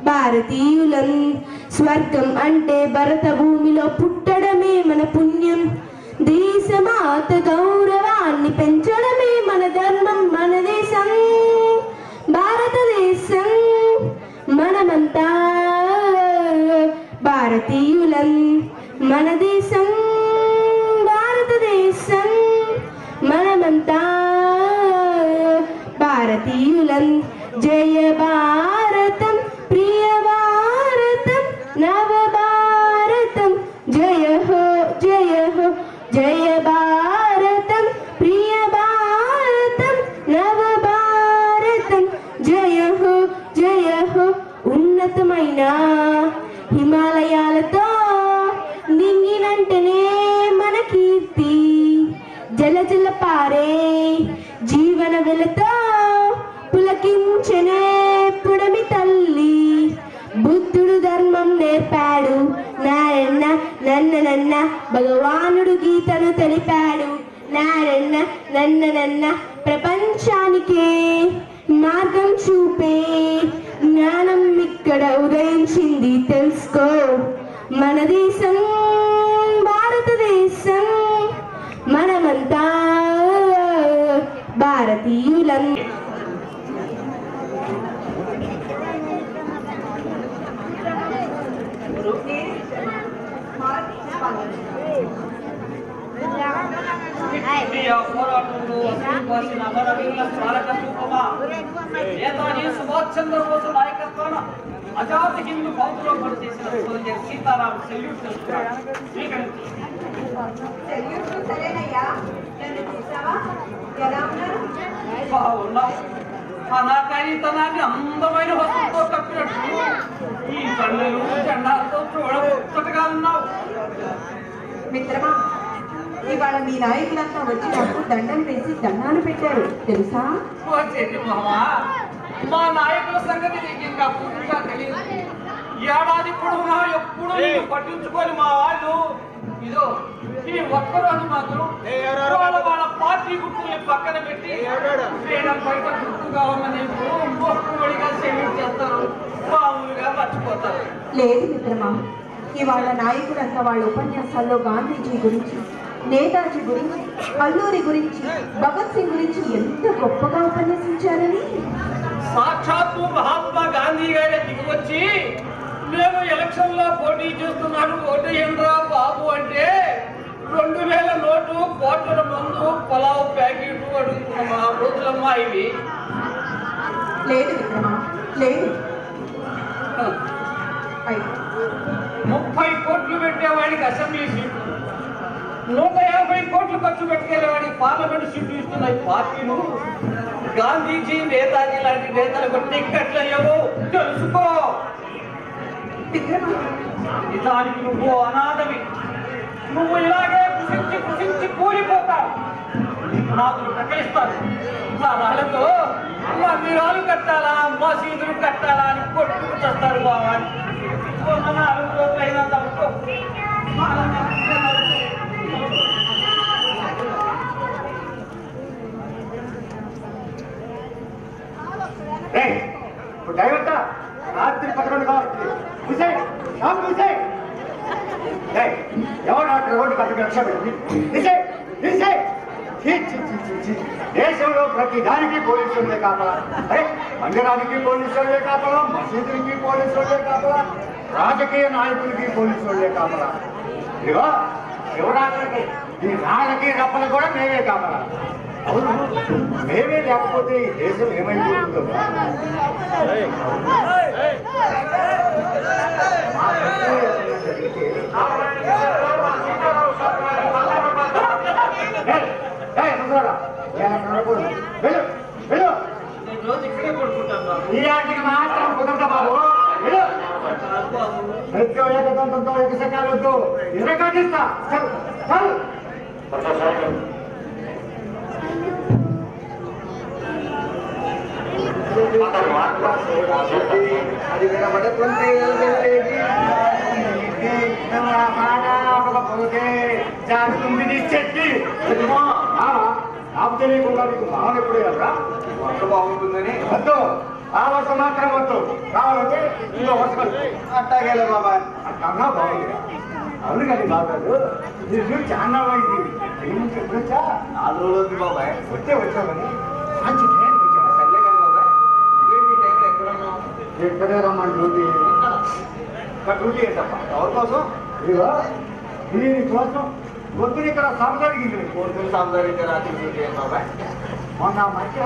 [SPEAKER 8] భారతీయులం. స్వర్గం అంటే భరత భూమిలో పుట్టడమే మన పుణ్యం. దేశమాత గౌరవాన్ని పెంచడమే మన ధర్మం. మన దేశం భారతదేశం. మనమంతా భారతీయులం. మన దేశం భారతదేశం. మనమంతా భారతీయులం. జయ భారతం ప్రియ భారతం నవ భారతం జయ హో జయ హో. జయ భారతం ప్రియ భారతం నవ భారతం జయ హో జయ హో. ఉన్నతమైన హిమాలయాలతో నింగినంటనే మన కీర్తి. జల జల పారే జీవన వెలతో పులకించనే పుడమి తల్లి. బుద్ధుడు ధర్మం నేర్పాడు. నారన్న నన్న నన్న భగవానుడు గీతను తెలిపాడు. నారన్న నన్న నన్న ప్రపంచానికే మార్గం చూపే జ్ఞానం ఇక్కడ ఉదయించింది తెలుసుకో. మన దేశం భారతదేశం. మనమంతా భారతీయులం.
[SPEAKER 9] పోరాటంలో అసూపాసిన అమరవీరుల స్మారక స్థూపమా, నేతాజీ సుభాష్ చంద్రబోస్ నాయకత్వాన అజాద్ హింద్ ఫౌజ్లో పనిచేసిన సోల్జర్ సీతారాం సెల్యూట్ చేస్తున్నాడు. అనాకారితనాన్ని అందమైన వస్తువుతో కప్పినట్టు ఈ బండలు జెండాలతో చూడముచ్చటగా ఉన్నావు.
[SPEAKER 10] మిత్రమా, ఇవాళ మీ నాయకులంతా వచ్చి నాకు దండం వేసి దండాలు పెట్టారు తెలుసా?
[SPEAKER 9] మా నాయకుల సంగతి నీకు ఇంకా పూర్తిగా తెలియదు. ఏడాది పొడవునా ఎప్పుడు పట్టించుకొని మా వాళ్ళు ఇదో ఈ ఒక్కరోజు మాత్రం వాళ్ళ పార్టీ గుర్తుల్ని పక్కన పెట్టి ఫ్రీడమ్ ఫైటర్ గుర్తుగా ఉన్న నీకు మొక్కుబడిగా సెల్యూట్ చేస్తారు, మామూలుగా మర్చిపోతారు.
[SPEAKER 10] లేదు మిత్రమా, ఇవాళ నాయకులంతా వాళ్ళ ఉపన్యాసాల్లో గాంధీజీ గురించి, నేతాజీ గురించి, అల్లూరి గురించి, భగత్ సింగ్ గురించి ఎంత గొప్పగా ఉపన్యసించారని.
[SPEAKER 9] సాక్షాత్తు మహాత్మా గాంధీ గారే దిగివచ్చి నేను ఎలక్షన్ లో పోటీ చేస్తున్నాను, ఓటేయండిరా బాబు అంటే 2000 నోటు, కోట్ల మందు, పొలావు ప్యాకెట్ అడుగుతున్న మా రోజులమ్మా ఇవి.
[SPEAKER 10] లేదు మిత్రమా, లేదు.
[SPEAKER 9] 30 కోట్లు పెట్టేవాడికి అసెంబ్లీ సీట్లు, 150 కోట్లు ఖర్చు పెట్టేవాడికి పార్లమెంట్ సీట్లు ఇస్తున్నాయి పార్టీలు. గాంధీజీ, నేతాజీ లాంటి నేతలకు టిక్కెట్లు అయ్యావు తెలుసుకో. నిజానికి నువ్వు అనాథవి. నువ్వు ఇలాగే కృషించి కృషించి కూలిపోతావు. నాకు ప్రకటిస్తారు రాళ్లతో మందిరాలు కట్టాలా, మసీదులు కట్టాలా అని కొట్టుకు చేస్తారు బావా. 4 రోజులైనా తప్పుకో.
[SPEAKER 11] డ్రైవర్తా రాత్రి 11 కావచ్చు. ఎవరు రోడ్డు పక్కన రక్ష పెట్టింది? దేశంలో ప్రతి దానికి పోలీసులే కాపలా. అరే మందిరానికి పోలీసులే కాపలా, మసీదులకి పోలీసులే కాపలా, రాజకీయ నాయకులకి పోలీసులే కాపలా. ఇదిగో శివరాత్రికి ఈ రాళ్ళకి రప్పలు కూడా మేమే కాపలా. అవును, మేమే లేకపోతే ఈ దేశం ఏమైపోతుందో. ఇలాంటికి మాత్రం కుదరదా బాబు? ఏకతంత్రంతో ఏకశకాలతో ఇరగొట్టిస్తా. అది వినబడుతుంటే జారుతుంది నీ చెట్టి. నాకు తెలియకుండా నీకు మహం ఎప్పుడు కదా వర్ష బాగుంటుందని వద్దు. ఆ వర్ష మాత్రం వద్దు. కావాలంటే ఇంకో వర్షం
[SPEAKER 3] అట్టాగేలే బాబాయ్.
[SPEAKER 11] అట్టా బాగుంది. అవును కానీ బాబాలు మీరు చూసి చాలా అయింది. ఎప్పుడు వచ్చా?
[SPEAKER 3] 4 రోజులు బాబాయ్.
[SPEAKER 11] వచ్చామని మంచి టైం వచ్చాను.
[SPEAKER 3] సర్లే కానీ బాబాయ్, నువ్వేంటి ఈ టైంలో ఎక్కడ ఉన్నావు?
[SPEAKER 11] ఎక్కడే రమ్మని డ్యూటీ
[SPEAKER 3] డ్యూటీ ఏంటప్ప? ఎవరి కోసం?
[SPEAKER 11] ఇదిగో దీనికోసం పొద్దున ఇక్కడ సభ జరిగింది.
[SPEAKER 3] కోర్టులు సంపాదించే రాత్రి డ్యూటీ ఏంటి బాబాయ్?
[SPEAKER 11] మొన్న మధ్య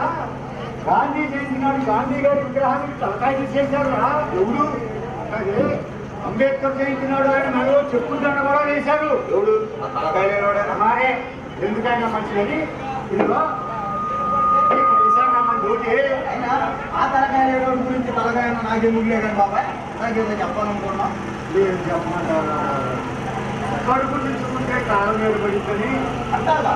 [SPEAKER 11] గాంధీ జయంతి నాడు గాంధీ గారి విగ్రహానికి తలకాయ చేశారు రా. ఎవరు? అదే అంబేద్కర్ జయంతి నాడు ఆయన మెడలో చెప్పుకుంటాను కూడా వేశారు.
[SPEAKER 3] ఎవడు? ఆ తలకాయ లేనివాడేనా?
[SPEAKER 11] మారే ఎందుకైనా మంచిదని ఇదిగో మన డ్యూటీ.
[SPEAKER 3] అయినా ఆ తలకాయ లేని గురించి తలకాయ నాకెందుకు లేదని బాబాయ్, నాకేదో చెప్పాలనుకున్నా.
[SPEAKER 11] ఏం చెప్పమంటారా? కడుపు నిలుచుకుంటే కాలం మీద పడుతుంది.
[SPEAKER 3] అంటారా?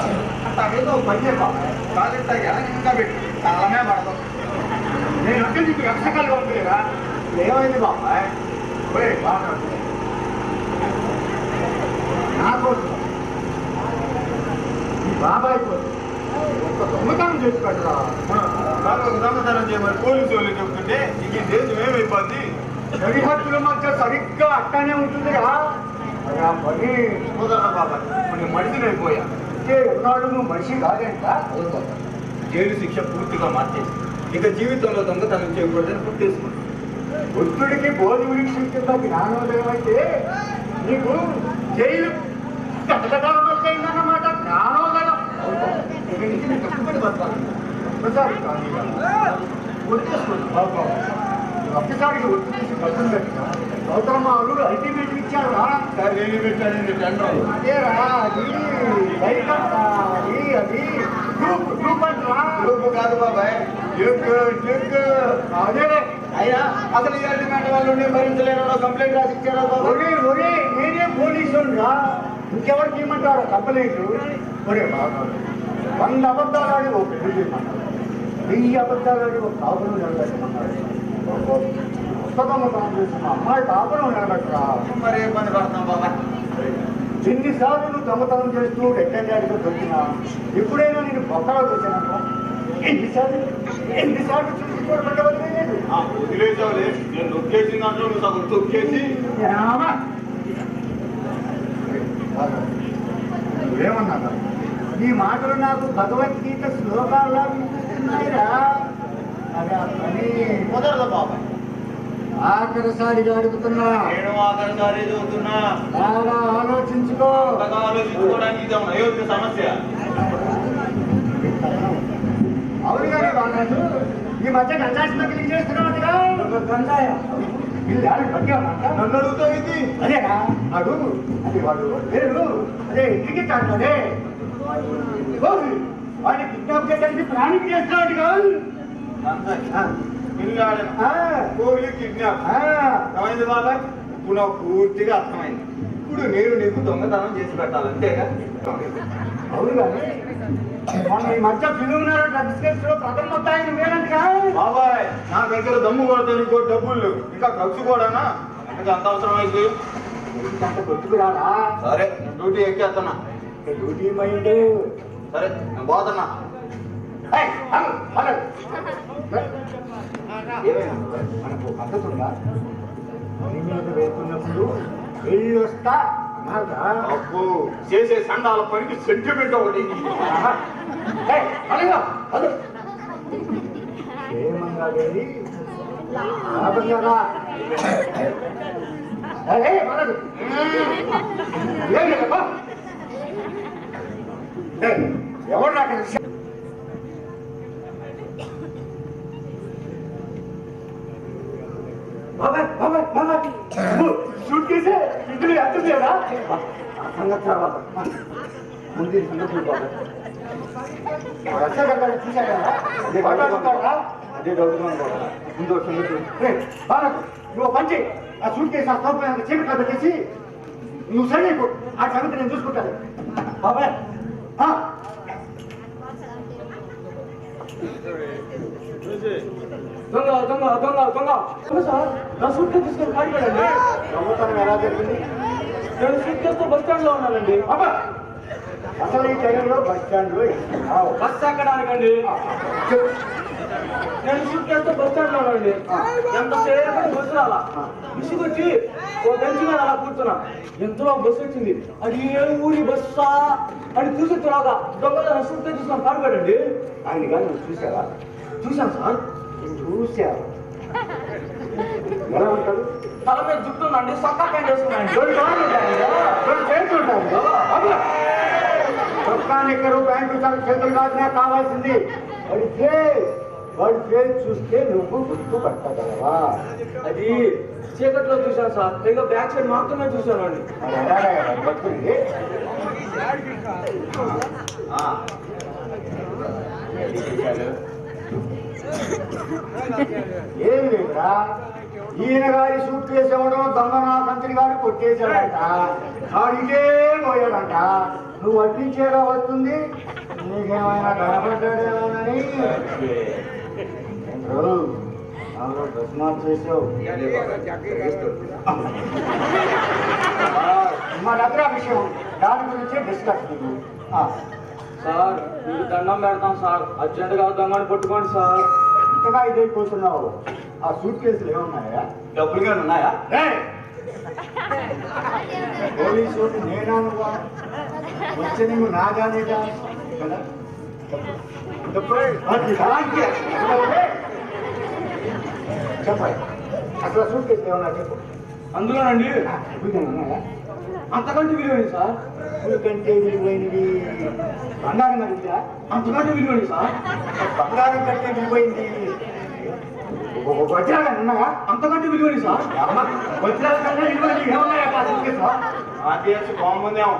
[SPEAKER 3] అట్టాగేదో పని చేయ బాబాయ్, కాలేజ్ ఇంకా పెట్టి చాలానే పడతాం.
[SPEAKER 11] నేను అంటే నీకు ఎక్కడికి పంపలేదా?
[SPEAKER 3] ఏమైంది బాబాయ్?
[SPEAKER 11] నాకోసం ఈ బాబాయ్ కోసం ఒక దొంగతనం చేసి పెట్టరా.
[SPEAKER 1] దొంగతనం చేయమని పోలీసు వాళ్ళు చెప్తుంటే ఇంక ఈ దేశం ఏమైపోద్ది?
[SPEAKER 11] సరిహద్దుల మధ్య సరిగ్గా అట్టానే ఉంటుందిరా. మరి ఆ పని
[SPEAKER 1] కుదరదు బాబాయ్, నేను మనిషిని అయిపోయా.
[SPEAKER 11] అంటే ఎన్నాడు నువ్వు మనిషి కాదేంట.
[SPEAKER 1] జైలు శిక్ష పూర్తిగా మార్చేసి ఇక జీవితంలో దొంగతనం చేయకూడదని గుర్తేసుకున్నాను.
[SPEAKER 11] బుద్ధుడికి బోధి వృక్షం కింద జ్ఞానోదయం అయితే నీకు జైలు గతకాలం వచ్చేయిందన్నమాట. జ్ఞానోదయం ఇక నుంచి నీకు కష్టపడి బతకాలి. ఒక్కసారి ఒక్కసారికి ఒత్తి తీసి కష్టం పెట్టిన గౌతమ అల్లుడు అల్టిమేట్ ఇచ్చాడు రా. అదేరా అది బయట అది గ్రూప్ అంటరా.
[SPEAKER 3] గ్రూపు కాదు బాబాయ్,
[SPEAKER 11] అదే
[SPEAKER 3] అయినా అసలు ఈ అల్టిమేట్ వాళ్ళు భరించలేనో కంప్లైంట్ రాసి ఇచ్చారా బాబాయ్?
[SPEAKER 11] ఒరే నేనే పోలీసు రా. ఇంకెవరికి ఇమ్మంటారు కంప్లైంట్? ఒరే బాబా 100 అబద్ధాలు ఆడి ఓ పెళ్లి చేయమన్నారు, 1000 అబద్ధాలు ఆడి ఒక కాపురం నిలబెట్టమన్నారు. పుస్తకం చేసి మా అమ్మాయి కాపురం నిలబెట్టరా.
[SPEAKER 3] మరి ఏ పని పడుతున్నాం బాబాయ్?
[SPEAKER 11] ఎన్నిసార్లు నువ్వు దొంగతనం చేస్తూ ఎట్టంగాడితో దొరికినా ఎప్పుడైనా నేను బొక్కలో వచ్చాను. ఎన్నిసార్లు చూసుకోవడం వదిలేదు.
[SPEAKER 1] వదిలేసావులే, నేను నొక్కేసిన దాంట్లో నువ్వు సగం తొక్కేసి.
[SPEAKER 11] ఏమన్నా నీ మాటలు నాకు భగవద్గీత శ్లోకాల్లో వినిపిస్తున్నాయిరా. అదే ఆ పని
[SPEAKER 3] కుదరదు బాబాయ్.
[SPEAKER 11] ఆఖరిసారిగా అడుగుతున్నా,
[SPEAKER 1] నేను ఆఖరిసారి చదువుతున్నా.
[SPEAKER 11] బాగా ఆలోచించుకో.
[SPEAKER 1] కొత్తగా ఆలోచించుకోవడానికి ఇది ఏమన్నా అయోధ్య సమస్య?
[SPEAKER 11] అవును కానీ వాళ్ళు ఈ మధ్య గంజాయి స్మగ్లింగ్ చేస్తున్నావుగా. గంజాయ
[SPEAKER 1] నన్ను అడుగుతావు ఇది?
[SPEAKER 11] అదేనా అడుగు. అది వాడు పేరు అదే ఇంటికి కాదే వాడిని కిడ్నాప్ చేయడానికి ప్లానింగ్ చేస్తున్నాడు కాదు.
[SPEAKER 1] కోహ్లీ కిడ్నాప్ అర్థమైంది బాబాయ్? ఇప్పుడు నాకు పూర్తిగా అర్థమైంది. ఇప్పుడు నేను నీకు దొంగతనం చేసి పెట్టాలంతేగా?
[SPEAKER 11] అవును కానీ మొన్న ఈ మధ్య ఫిలిం డ్రగ్స్ కేసులో ప్రథమ మొత్తాన్ని నువ్వేనంటగా.
[SPEAKER 1] బాబాయ్ నా దగ్గర దమ్ము కొడతాను, ఇంకో డబ్బులు ఇంకా ఖర్చు కూడానా? ఇంకా అంత అవసరం అయితే
[SPEAKER 11] అంత కొట్టుకురారా.
[SPEAKER 1] సరే నేను డ్యూటీ ఎక్కేస్తున్నా.
[SPEAKER 11] Duty mind.
[SPEAKER 1] సరే నేను పోతున్నా.
[SPEAKER 11] ఏమైనా మనకు పద్ధతి ఉందా? పని మీద వెళ్తున్నప్పుడు వెళ్ళి వస్తా
[SPEAKER 1] అబ్బో చేసే సండాల పనికి సెంటిమెంట్ ఒకటి.
[SPEAKER 11] క్షేమంగా వెళ్ళి లాభంగా ఎవరు నాకు షూట్ చేసి ఇంటిని అర్థం చేయరా? సంగతి తర్వాత ముందు సంగతి బాబాయ్ చూసారా? అదే డౌట్గా ముందు సంగతి నువ్వు పంచి ఆ షూట్ చేసి ఆ స్టవ్ చీకట్లో పెట్టేసి నువ్వు సరే ఆ సంగతి నేను చూసుకుంటాను బాబాయ్. దొంగ దొంగ దొంగ దొంగ సార్ నా సూట్ కేసు తీసుకొని కాడిపోయాడండి. దొంగతనం ఎలా జరిగింది? నేను సూట్ కేసుతో బస్ స్టాండ్ లో ఉన్నానండి. అబ్బా అసలు ఈ టైంలో బస్ స్టాండ్ లో బస్ ఎక్కడానికండి?
[SPEAKER 9] నేను సూట్ కేసుతో బస్ స్టాండ్ లో ఉన్నానండి. ఎంతసేపు బస్సు రాలా, విసుగొచ్చి ఓ బెంచ్ మీద అలా కూర్చున్నా. ఎంతలో బస్సు వచ్చింది. అది ఏ ఊరి బస్సా అని చూసి త్వరగా దొంగ సూట్ కేసు చూసాను కాడుకోడండి.
[SPEAKER 11] ఆయన కానీ నువ్వు చూసావా?
[SPEAKER 9] చూశాను సార్.
[SPEAKER 11] చూసావు ఎలా ఉంటాడు?
[SPEAKER 9] తల మీద జుట్టు ఉందండి, సొక్కా ప్యాంట్ వేసుకున్నాను.
[SPEAKER 11] చొక్కానిక్కరు బ్యాంకు చేతులు కాదు నాకు కావాల్సింది. వాడి ఫేస్ చూస్తే నువ్వు గుర్తుపట్టగలవా?
[SPEAKER 9] అది చీకట్లో చూశాను సార్. ఇంకా బ్యాక్ సైడ్ మాత్రమే చూశాను అండి.
[SPEAKER 11] బతుకుంది ఏమి లేదురా, ఈయన గారి సూట్ కేసు ఇవ్వడం దొంగ నా కంత్రి గారు కొట్టేశాడంట. ఆడికే పోయాడంట. నువ్వు వడ్డించేలా వస్తుంది, నీకేమైనా కనపడ్డాడేమోనని డ్రెస్ మార్చేసావు. మా దగ్గర విషయం దాని గురించే డిస్కస్
[SPEAKER 9] సార్. మీకు దండం పెడతాం సార్, అర్జెంటుగా దొంగని పట్టుకోండి సార్.
[SPEAKER 11] ఇంతగా ఇదైపోతున్నావు. ఆ సూట్ కేసులు ఏమున్నాయా?
[SPEAKER 9] డబ్బులు కానీ ఉన్నాయా?
[SPEAKER 11] పోలీసు నేనా నువ్వా? వచ్చి నువ్వు నాగానేగా కదా? చెప్పాలి అసలు సూట్ కేసులు ఏమన్నా చెప్పు.
[SPEAKER 9] అందులోనండి
[SPEAKER 11] ఉన్నాయా?
[SPEAKER 9] అంతకంటే విలువైంది సార్.
[SPEAKER 11] కంటే విలువైనవి బంగారం అడిగిరా?
[SPEAKER 9] అంతకంటే విలువైంది సార్.
[SPEAKER 11] బంగారం కంటే విలువైంది వజ్రాలు ఉన్నాయా?
[SPEAKER 9] అంతకంటే విలువైంది సార్.
[SPEAKER 11] వజ్రాల కంటే విలువైనవి ఏమున్నాయా?
[SPEAKER 9] బాగుందేమో.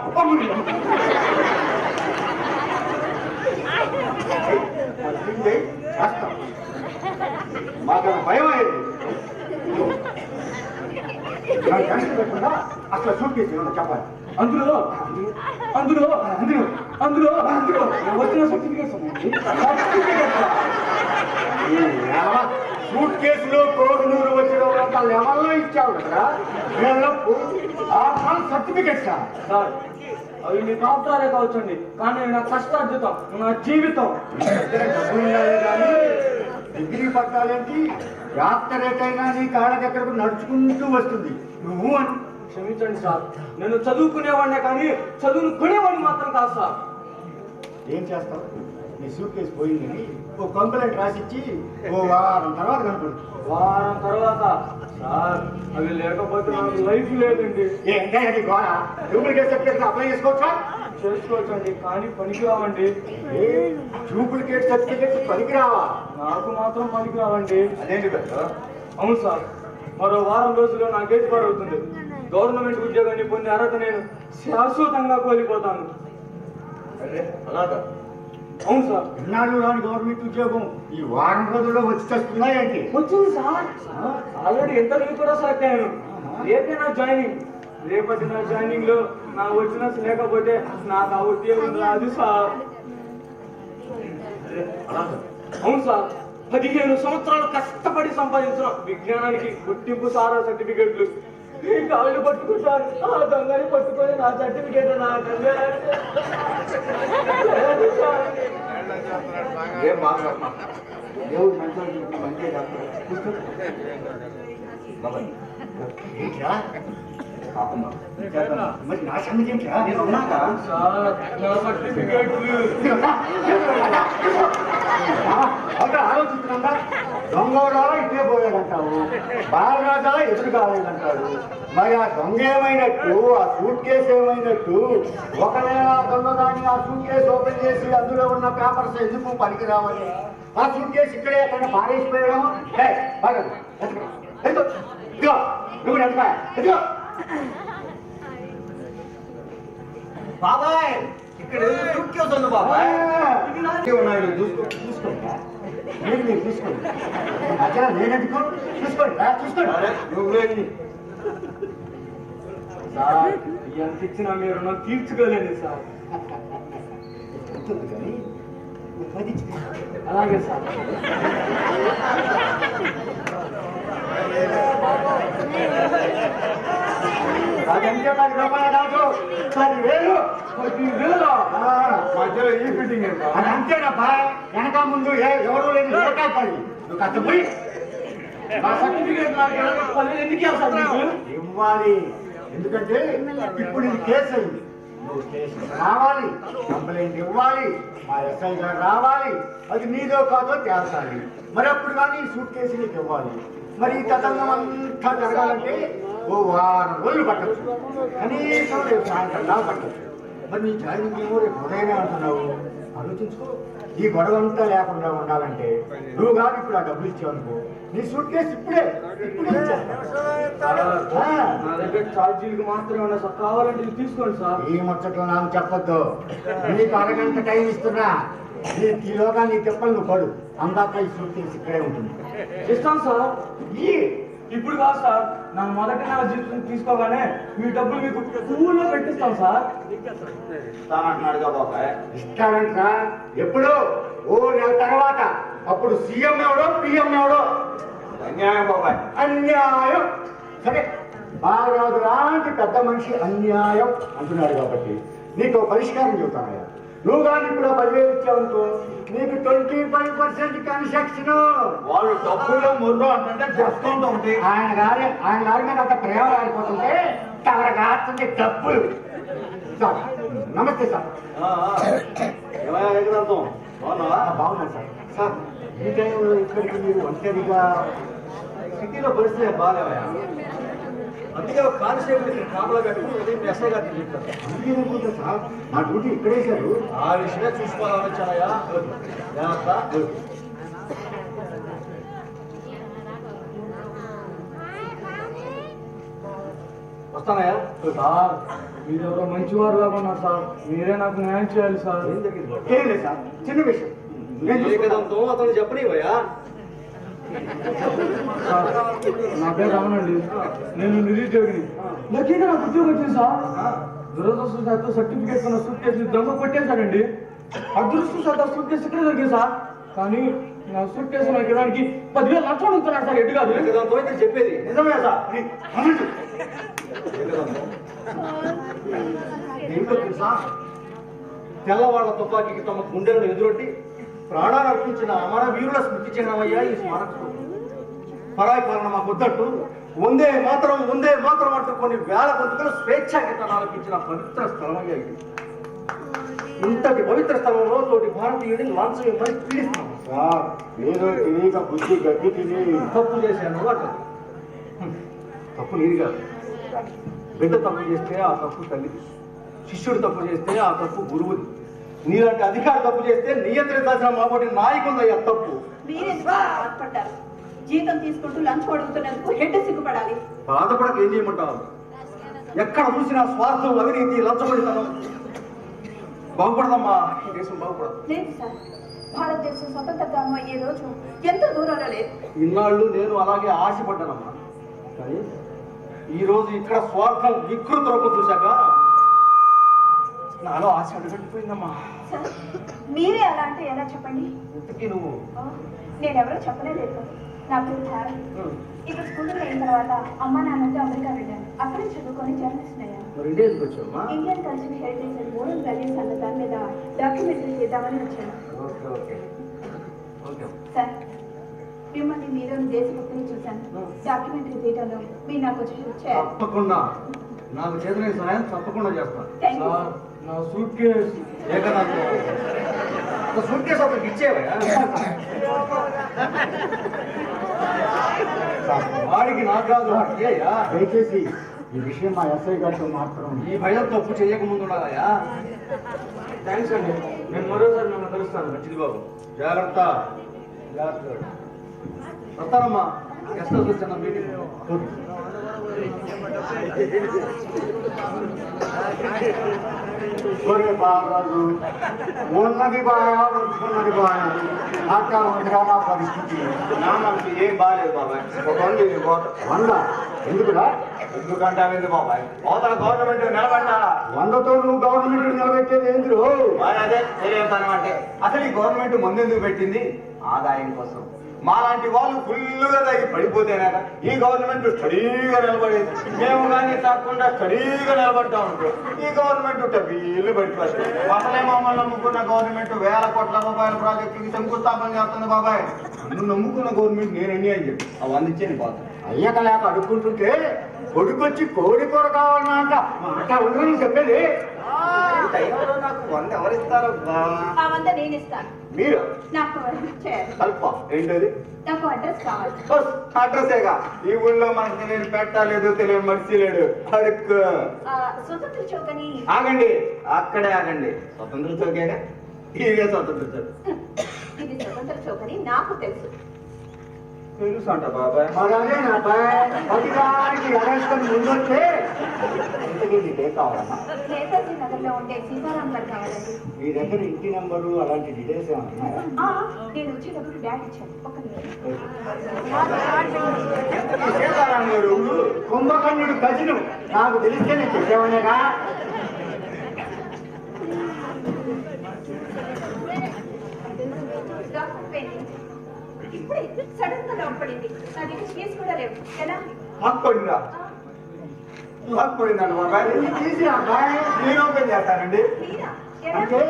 [SPEAKER 11] మాకు భయం అయ్యేది. కష్టం పెట్టకుండా అసలు సూట్ కేసు ఏమన్నా చెప్పాలి.
[SPEAKER 9] అందులో అందులో అందులో అందులో అందులో వచ్చిన సర్టిఫికేట్స్
[SPEAKER 11] సూట్ కేసులో కోడునూరు వచ్చిన వాళ్ళ లెవెల్లో ఇచ్చావు కదా, వీళ్ళకు సర్టిఫికేట్స్
[SPEAKER 9] సార్. అవి మీ కాపుతారే కావచ్చండి, కానీ నా కష్టార్జితం, నా జీవితం.
[SPEAKER 11] డిగ్రీ పట్టాలేంటి? డాక్టరేట్ అయినా నీ కాళ్ళ దగ్గరకు నడుచుకుంటూ వస్తుంది. నువ్వు అని
[SPEAKER 9] క్షమించండి సార్, నేను చదువుకునేవాడినే కానీ చదువును కొనేవాడిని మాత్రం కాదు సార్.
[SPEAKER 11] ఏం చేస్తావు? నీ సూట్ కేసు పోయిందని ఓ కంప్లైంట్ రాసిచ్చి ఓ వారం తర్వాత కనపడు.
[SPEAKER 9] వారం తర్వాత సార్ అవి లేకపోతే నాకు లైఫ్ లేదండి.
[SPEAKER 11] ఏంటే అది గోడ? డూప్లికేట్ సర్టిఫికేట్ అప్లై చేసుకోవచ్చా?
[SPEAKER 9] చేసుకోవచ్చండి, కానీ పనికి రావండి.
[SPEAKER 11] డూప్లికేట్ సర్టిఫికేట్స్ పనికి రావా?
[SPEAKER 9] నాకు మాత్రం పనికి రావండి.
[SPEAKER 11] అదేంటి పెద్ద?
[SPEAKER 9] అవును సార్, మరో వారం రోజుల్లో నా గేజ్ బార్ అవుతుంది. గవర్నమెంట్ ఉద్యోగాన్ని పొందే అర్హత నేను శాశ్వతంగా కోల్పోతాను.
[SPEAKER 11] అలాగా?
[SPEAKER 9] అవును సార్.
[SPEAKER 11] ఎన్నాళ్ళు రాని గవర్నమెంట్ ఉద్యోగం ఈ వారం రోజుల్లో వచ్చి చేస్తున్నాయి ఏంటి?
[SPEAKER 9] వచ్చింది సార్. ఆల్రెడీ ఇంటర్వ్యూ కూడా సెలెక్ట్ అయ్యాను. రేపే నా జాయినింగ్. రేపటి నా జాయినింగ్ లో నా వచ్చినస్ లేకపోతే నాకు ఆ ఉద్యోగం రాదు సార్. అవును సార్, 15 సంవత్సరాలు కష్టపడి సంపాదించిన విజ్ఞానానికి గుర్తింపు సారా సర్టిఫికెట్లు ఈ కాళ్ళు పట్టుకుంటారు. ఆ దొంగని పట్టుకొని నా సర్టిఫికేట్
[SPEAKER 11] ఏం మాట్లాడమా? దేవుడు మంచి మంచి మరి నా సంగతి ఏంట్రా? నేను ఉన్నాక ఆలోచిస్తున్నా. దొంగోడా ఇట్టే పోయాడంటావు, బాలరాజా ఎదురు కాలేదంటాడు. మరి ఆ దొంగ ఏమైనట్టు, ఆ సూట్ కేసు ఏమైనట్టు? ఒకవేళ దొంగ కానీ ఆ సూట్ కేసు ఓపెన్ చేసి అందులో ఉన్న పేపర్స్ ఎందుకు పనికి రావాలి? ఆ సూట్ కేసు ఇక్కడే ఎక్కడ పారేసిపోయాము. నువ్వు ఎంత
[SPEAKER 9] బాబాయ్, ఇక్కడ సూట్ కేసు ఉంది బాబాయ్.
[SPEAKER 11] ఉన్నాడు చూసుకోండి. మీరు చూసుకోండి. అచ్చా నేనెందుకు? చూసుకోండి చూసుకోండి.
[SPEAKER 9] నువ్వేంటి సార్, ఎంత ఇచ్చినా మీరు రుణం తీర్చుకోలేదు సార్.
[SPEAKER 11] కానీ
[SPEAKER 9] అలాగే సార్.
[SPEAKER 11] అదంటే 10 రూపాయలు కాదు, 10,000.
[SPEAKER 1] మధ్యలో ఈ ఫిట్టింగ్
[SPEAKER 11] అది అంతేనబ్బా. వెనక ముందు ఎవరు లేని రేఖాలి నువ్వు కష్టపోయి
[SPEAKER 9] నా సర్టిఫికేట్ నాకు ఎందుకు ఇవ్వాలి సార్ మీకు?
[SPEAKER 11] ఇవ్వాలి. ఎందుకంటే ఇప్పుడు ఇది కేసు అయింది. నువ్వు కేసు రావాలి, కంప్లైంట్ ఇవ్వాలి, మా ఎస్ఐ గారు రావాలి, అది నీదో కాదో తేల్చాలి. మరి అప్పుడు కానీ సూట్ కేసు నీకు ఇవ్వాలి. మరి ఈ తతంగం అంతా జరగాలంటే ఓ వారం రోజులు పట్టచ్చు, కనీసం రేపు సాయంత్రం దాకా పట్టచ్చు. మరి నీ జాయినింగ్ ఏమో రేపు ఉదయమే అంటున్నావు. ఆలోచించుకో. ఈ గొడవ అంతా లేకుండా ఉండాలంటే నువ్వు కాదు ఇప్పుడు ఆ డబ్బులు ఇచ్చావనుకో, నీ సూట్ కేసు ఇప్పుడే
[SPEAKER 9] నా దగ్గర ఛార్జీలకు మాత్రమే ఉన్నా సార్, కావాలంటే ఇది తీసుకోండి సార్.
[SPEAKER 11] ఈ ముచ్చట్లు నాకు చెప్పొద్దు. నీకు అరగంట టైం ఇస్తున్నా. ఈలోగా నీ తిప్పలు నువ్వు పడు. అందాక ఈ సూట్ కేసు ఇక్కడే ఉంటుంది.
[SPEAKER 9] ఇస్తాను సార్. ఇప్పుడు కాదు సార్, నా మొదటి నెల జీతం తీసుకోగానే మీ డబ్బులు మీకు పూల్లో పెట్టిస్తాం సార్.
[SPEAKER 11] ఇస్తానంటున్నాడుగా బాబాయ్. ఇస్తానంటరా? ఎప్పుడు? ఓ నెల తర్వాత. అప్పుడు సీఎం ఎవడో పిఎం ఎవడో. అన్యాయం బాబాయ్, అన్యాయం. సరే, బాలరాజు లాంటి పెద్ద మనిషి అన్యాయం అంటున్నాడు కాబట్టి నీకు పరిష్కారం చెబుతానయ్యా. నువ్వు కానీ ఇప్పుడు 10,000 ఇచ్చావనుకో, నీకు 25% కన్సెక్షన్.
[SPEAKER 9] వాళ్ళు డబ్బుల్లో ముర్రో అంటే డిస్కౌంట్ ఉంది.
[SPEAKER 11] ఆయన గారి మీద అంత ప్రేమ రాలిపోతుంటే తవరగాస్తుంది డబ్బులు. సార్ నమస్తే సార్. బాగున్నాను సార్. సార్ ఈ టైంలో ఇక్కడికి మీరు ఒంటరిగా?
[SPEAKER 9] సిటీలో పరిస్థితి బాగాలేవా? అందుకే ఒక కానిస్టేబుల్ ఇక్కడ కాపలా పెట్టుకుని ఎస్ఐ గారికి చెప్పారు.
[SPEAKER 11] అందుకే సార్ నా డ్యూటీ ఇక్కడే సార్.
[SPEAKER 9] ఆ విషయమే చూసుకోవాలని వచ్చానయ్యా. వస్తానయ్యా. సార్ మీరు ఎవరో మంచివారు లాగా ఉన్నారు సార్, మీరే నాకు న్యాయం చేయాలి సార్.
[SPEAKER 11] ఏం లేదు సార్, చిన్న విషయం.
[SPEAKER 9] అతను చెప్పనివయ్యా. నా పేరు రమణండి, నేను నిరుద్యోగిని. నాకేదో నాకు ఉద్యోగం వచ్చింది సార్. దురదృష్టవశాత్తు సర్టిఫికేట్ ఉన్న సూట్ కేసు దొంగ కొట్టేశాడండి. అదృష్టవశాత్తు సూట్ కేసు ఇక్కడే దొరికింది సార్. కానీ నా సూట్ కేసు నాకు ఇవ్వడానికి 10,000 లక్షలు అడుగుతున్నాడు సార్. ఎటు కాదు చెప్పేది నిజమే సార్.
[SPEAKER 11] ఏంటో తెలుసా?
[SPEAKER 9] తెల్లవాళ్ల తుపాకీకి తమ గుండెలను ఎదురొట్టి ప్రాణాలు అర్పించిన అమర వీరుల స్మృతి చిహ్నమయ్యా ఈ స్మారక. పరాయి పాలన మాకు వద్దట్టు వందే మాత్రం అంటూ కొన్ని వేల గొంతుకలు స్వేచ్ఛా గీతాలు ఆలపించిన పవిత్ర స్థలమయ్యా ఇది. ఇంతటి పవిత్ర స్థలంలో తోటి భారతీయుడిని లంచం ఇవ్వమని పీడిస్తున్నాం
[SPEAKER 11] సార్. ఏదో తెలియక బుద్ధి గడ్డి తిని
[SPEAKER 9] తప్పు చేశాను అంటారు. తప్పు నీది కాదు. బిడ్డ తప్పు చేస్తే ఆ తప్పు తల్లిది, శిష్యుడు తప్పు చేస్తే ఆ తప్పు గురువుది, నీలాంటి అధికారి తప్పు చేస్తే నియంత్రించాల్సిన మాబోటి నాయకులయ్యా తప్పు.
[SPEAKER 10] మీరెందుకు బాధపడ్డారు? జీతం తీసుకుంటూ లంచ్ అడుగుతున్నందుకు హెడ్ సిగ్గుపడాలి.
[SPEAKER 9] బాధపడక ఏం చేయమంటావు? ఎక్కడ చూసినా స్వార్థం, అవినీతి, లంచబడితనం. బాగుపడదమ్మా, ఈ దేశం బాగుపడదు.
[SPEAKER 10] లేదు సార్, భారతదేశం స్వతంత్రంగా అయ్యే రోజు ఎంతో దూరంలో లేదు.
[SPEAKER 9] ఇన్నాళ్ళు నేను అలాగే ఆశపడ్డానమ్మా. కానీ ఈ రోజు ఇక్కడ స్వార్థం వికృత రూపం చూశాక నాలో ఆశ అడుగట్టిపోయిందమ్మా.
[SPEAKER 10] సార్ మీరే అలా అంటే ఎలా చెప్పండి?
[SPEAKER 9] ఇంతకీ నువ్వు?
[SPEAKER 10] నేనెవరో చెప్పలేదు. నా పేరు ధార. ఇక్కడ స్కూల్లో అయిన తర్వాత అమ్మ నాన్నతో అమెరికా వెళ్ళాను. అక్కడే చదువుకొని జర్నలిస్ట్ అయ్యాను. Indian culture heritage and model values అన్న దాని మీద డాక్యుమెంటరీ చేద్దామని వచ్చాను. సార్ మిమ్మల్ని మీరు దేశభక్తిని చూశాను. డాక్యుమెంటరీ తీయడంలో మీరు నాకు వచ్చి చేయాలి.
[SPEAKER 9] తప్పకుండా నాకు చేసిన సహాయం తప్పకుండా చేస్తాను.
[SPEAKER 10] Thank you.
[SPEAKER 9] నా సూట్ కేసు సూట్ కేసు అతనికి ఇచ్చేవా? వాడికి నాకు కాదు.
[SPEAKER 11] దయచేసి ఈ విషయం మా ఎస్ఐ గారితో మాత్రం.
[SPEAKER 9] ఈ భయం తప్పు చేయకముందు ఉండాలయా. థ్యాంక్స్ అండి, నేను మరోసారి మిమ్మల్ని కలుస్తాను. మంచిది బాబు, జాగ్రత్త. వస్తానమ్మా. గెస్ట్ హౌస్ వచ్చిన మీటింగ్.
[SPEAKER 11] బాలరాజు ఉన్నది బాగా ఉంచుకున్నది బాగా అట్లా ఉందిగా నా పరిస్థితి.
[SPEAKER 9] ఏం బాగాలేదు బాబాయ్. ఒక
[SPEAKER 11] 100 ఎందుకురా?
[SPEAKER 9] ఎందుకంటే బాబాయ్ అవతల గవర్నమెంట్ నిలబడ్డా
[SPEAKER 11] 100తో నువ్వు గవర్నమెంట్ నిలబెట్టేది ఏంటి?
[SPEAKER 9] అదే తెలియతాను. అంటే అసలు ఈ గవర్నమెంట్ ముందెందుకు పెట్టింది? ఆదాయం కోసం.
[SPEAKER 11] మాలాంటి వాళ్ళు ఫుల్గా తగ్గి పడిపోతేనాక ఈ గవర్నమెంట్ స్టడీగా నిలబడేది. మేము కానీ తప్పకుండా స్టడీగా నిలబడతా ఉంటాం. ఈ గవర్నమెంట్ వీళ్ళు పడిపోతుంది. అసలే మమ్మల్ని నమ్ముకున్న గవర్నమెంట్ వేల కోట్ల రూపాయల ప్రాజెక్టుకి శంకుస్థాపన చేస్తుంది. బాబాయ్ నువ్వు నమ్ముకున్న గవర్నమెంట్ నేనండి అని చెప్పి అవి అందించేది బాధ అయ్యక లేక అడుక్కుంటుంటే కొడుకొచ్చి కోడి కూర కావాలన్నా అంట మాట ఉండని చెప్పేది. నాకు 100 ఎవరిస్తారు?
[SPEAKER 10] ఆ 100 నేను ఇస్తాను.
[SPEAKER 11] మీరు
[SPEAKER 10] నాకు
[SPEAKER 11] కల్ప ఏంటది?
[SPEAKER 10] నాకు అడ్రస్ కావాలి.
[SPEAKER 11] అడ్రస్సేగా ఈ ఊళ్ళో మనకు తెలియని పెట్టలేదు, తెలియని మనిషి లేడు. అడుక్కు.
[SPEAKER 10] స్వతంత్ర చౌక్ అని.
[SPEAKER 11] ఆగండి, అక్కడే ఆగండి. స్వతంత్ర చౌకేగా? ఇదే స్వతంత్ర చౌక్.
[SPEAKER 10] ఇది స్వతంత్ర చౌక్ అని నాకు తెలుసు.
[SPEAKER 11] తెలుసు అంట బాబాయ్. ముందొస్తే కావాలమ్మా.
[SPEAKER 10] నేతాజీ నగర్ లో ఉండే సీతారాం గారు కావాలండి.
[SPEAKER 11] మీ దగ్గర ఇంటి నంబరు అలాంటి డీటెయిల్స్ ఏమన్నాయా?
[SPEAKER 10] నేను వచ్చేటప్పుడు డాడీ ఇచ్చాను. ఒక
[SPEAKER 11] సీతారాం గారు కుంభకర్ణుడు కజిను. నాకు తెలిస్తే నేను చెప్పేవానేగా.
[SPEAKER 10] ఇప్పుడే సడన్ గా డౌట్ పడింది. నా దగ్గర కేసు కూడా లేవు. ఎలా?
[SPEAKER 11] మాకు పడిందా? మాకు పడిందండి బాబాయ్. తీసి అబ్బాయి నేను ఓపెన్ చేస్తానండి. అంటే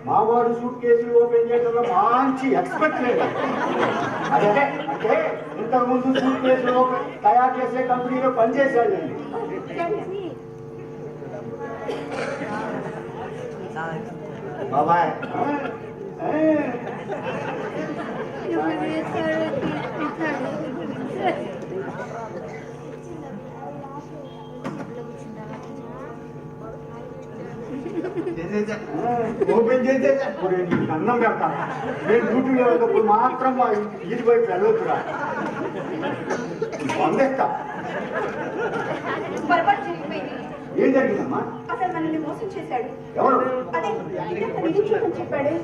[SPEAKER 11] మా వాడు సూట్ కేసులు ఓపెన్ చేయడంలో మంచి ఎక్స్పర్ట్ లేదు. అదే అంటే ఇంతకు ముందు సూట్ కేసులు ఓపెన్ తయారు చేసే కంపెనీలో పనిచేశాడండి. బాబాయ్ ఓపెన్ చేస్తే అన్నం పెడతా. నేను డ్యూటీలో ఉన్నప్పుడు మాత్రం ఇది వైపు వెళ్ళొచ్చురా. అందేస్తా.
[SPEAKER 10] పొరపాటు జరిగిపోయింది.
[SPEAKER 11] ఏం జరిగిందమ్మా?
[SPEAKER 10] అతను మనల్ని మోసం చేశాడు.
[SPEAKER 11] ఎవరు?
[SPEAKER 10] అదే నిరీక్షణ చెప్పాడు.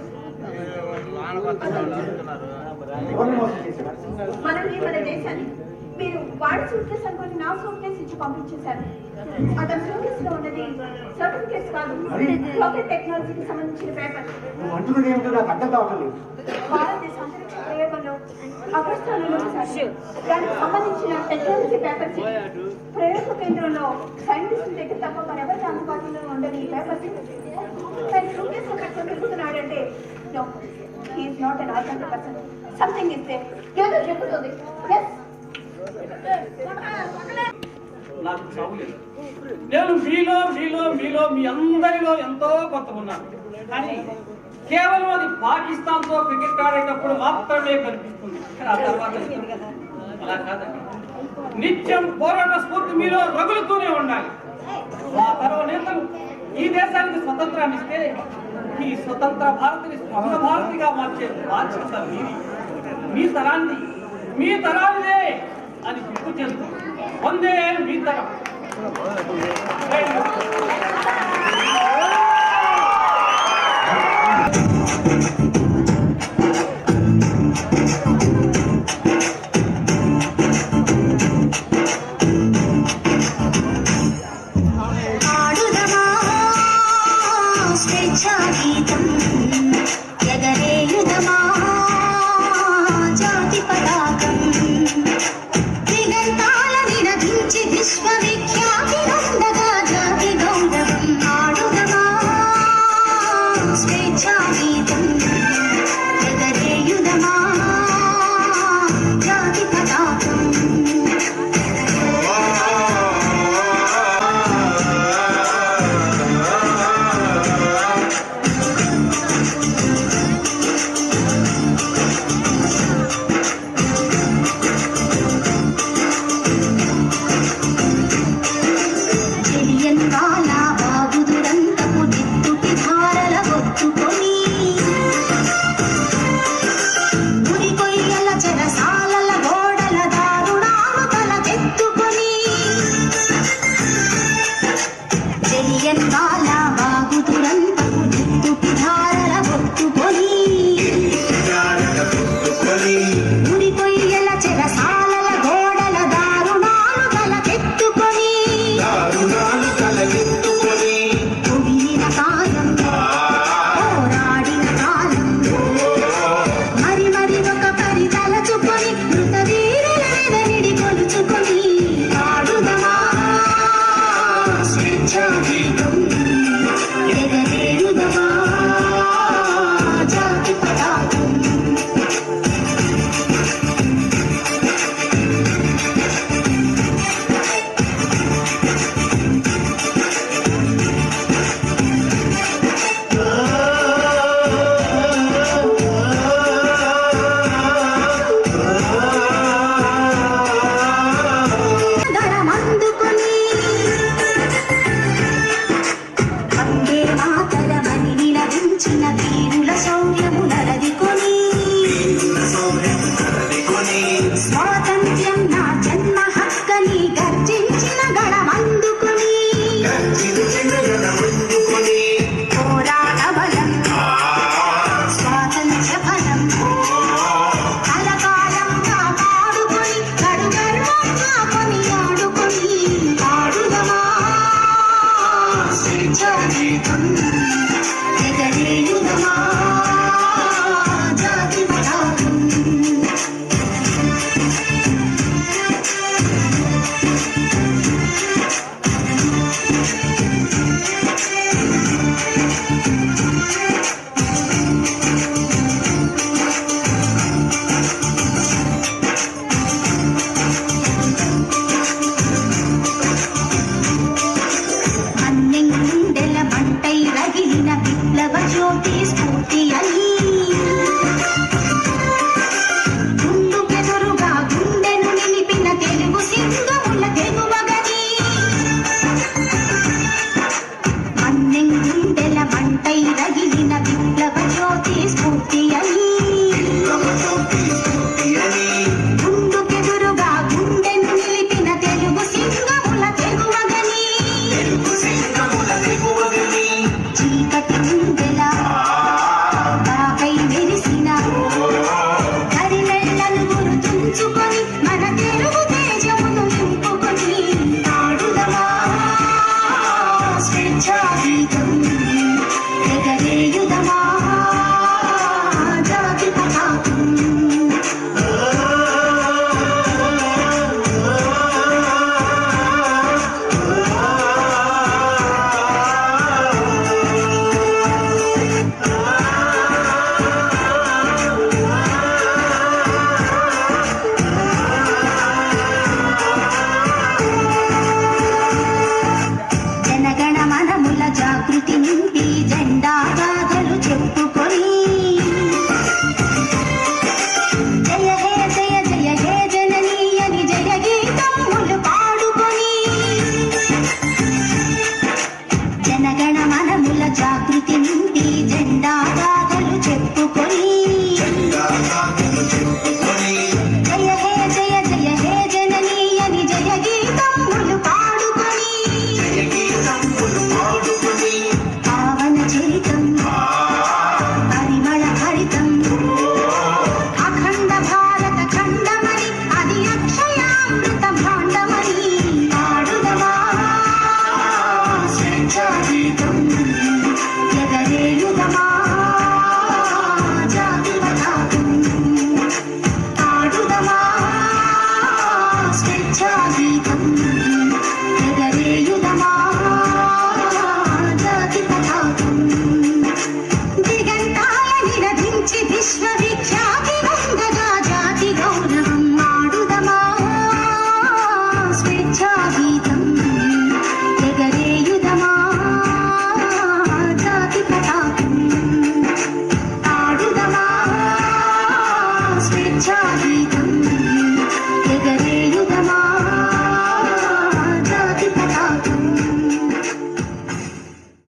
[SPEAKER 11] ఎవరిని మోసం చేశాడు?
[SPEAKER 10] మనల్ని మన దేశాన్ని. మీరు వాడి సూట్ కేసు అనుకుని నా సూట్ కేసు ఇచ్చి పంపించేశారు. అతని సూట్ కేసులో ఉన్నది సర్టిఫికేట్స్ కాదు, రాకెట్ టెక్నాలజీకి సంబంధించిన పేపర్.
[SPEAKER 11] నువ్వు అంటున్నది ఏమిటో నాకు అర్థం కావట్లేదు.
[SPEAKER 10] భారతదేశ అంతరిక్ష ప్రయోగంలో అగస్టాలలో దానికి సంబంధించిన టెక్నాలజీ పేపర్స్. ప్రయోగ కేంద్రంలో సైంటిస్టుల దగ్గర తప్ప మరెవరికి అందుబాటులో ఉండని ఈ పేపర్స్ తన సూట్ కేసులో పెట్టుకొని తిరుగుతున్నాడంటే no, he is not an ordinary person. Something is there. ఏదో చెప్పుతుంది. ఎస్,
[SPEAKER 9] నాకు చదువులేదు. నేను మీలో మీ అందరిలో ఎంతో కొత్త ఉన్నాను. కానీ కేవలం అది పాకిస్తాన్ తో క్రికెట్ ఆడేటప్పుడు మాత్రమే కనిపిస్తుంది. ఆ తర్వాత అలా కాదండి. నిత్యం పోరాట స్ఫూర్తి మీలో రగులుతూనే ఉండాలి. ఆ తర్వాత నేతలు ఈ దేశానికి స్వతంత్రాన్ని ఇస్తే ఈ స్వతంత్ర భారతిని స్వర్ణ భారతిగా మార్చే బాధ్యత మీది. మీ తరానిదే అని గుర్తు చేస్తుంది. వందే మీ తరం.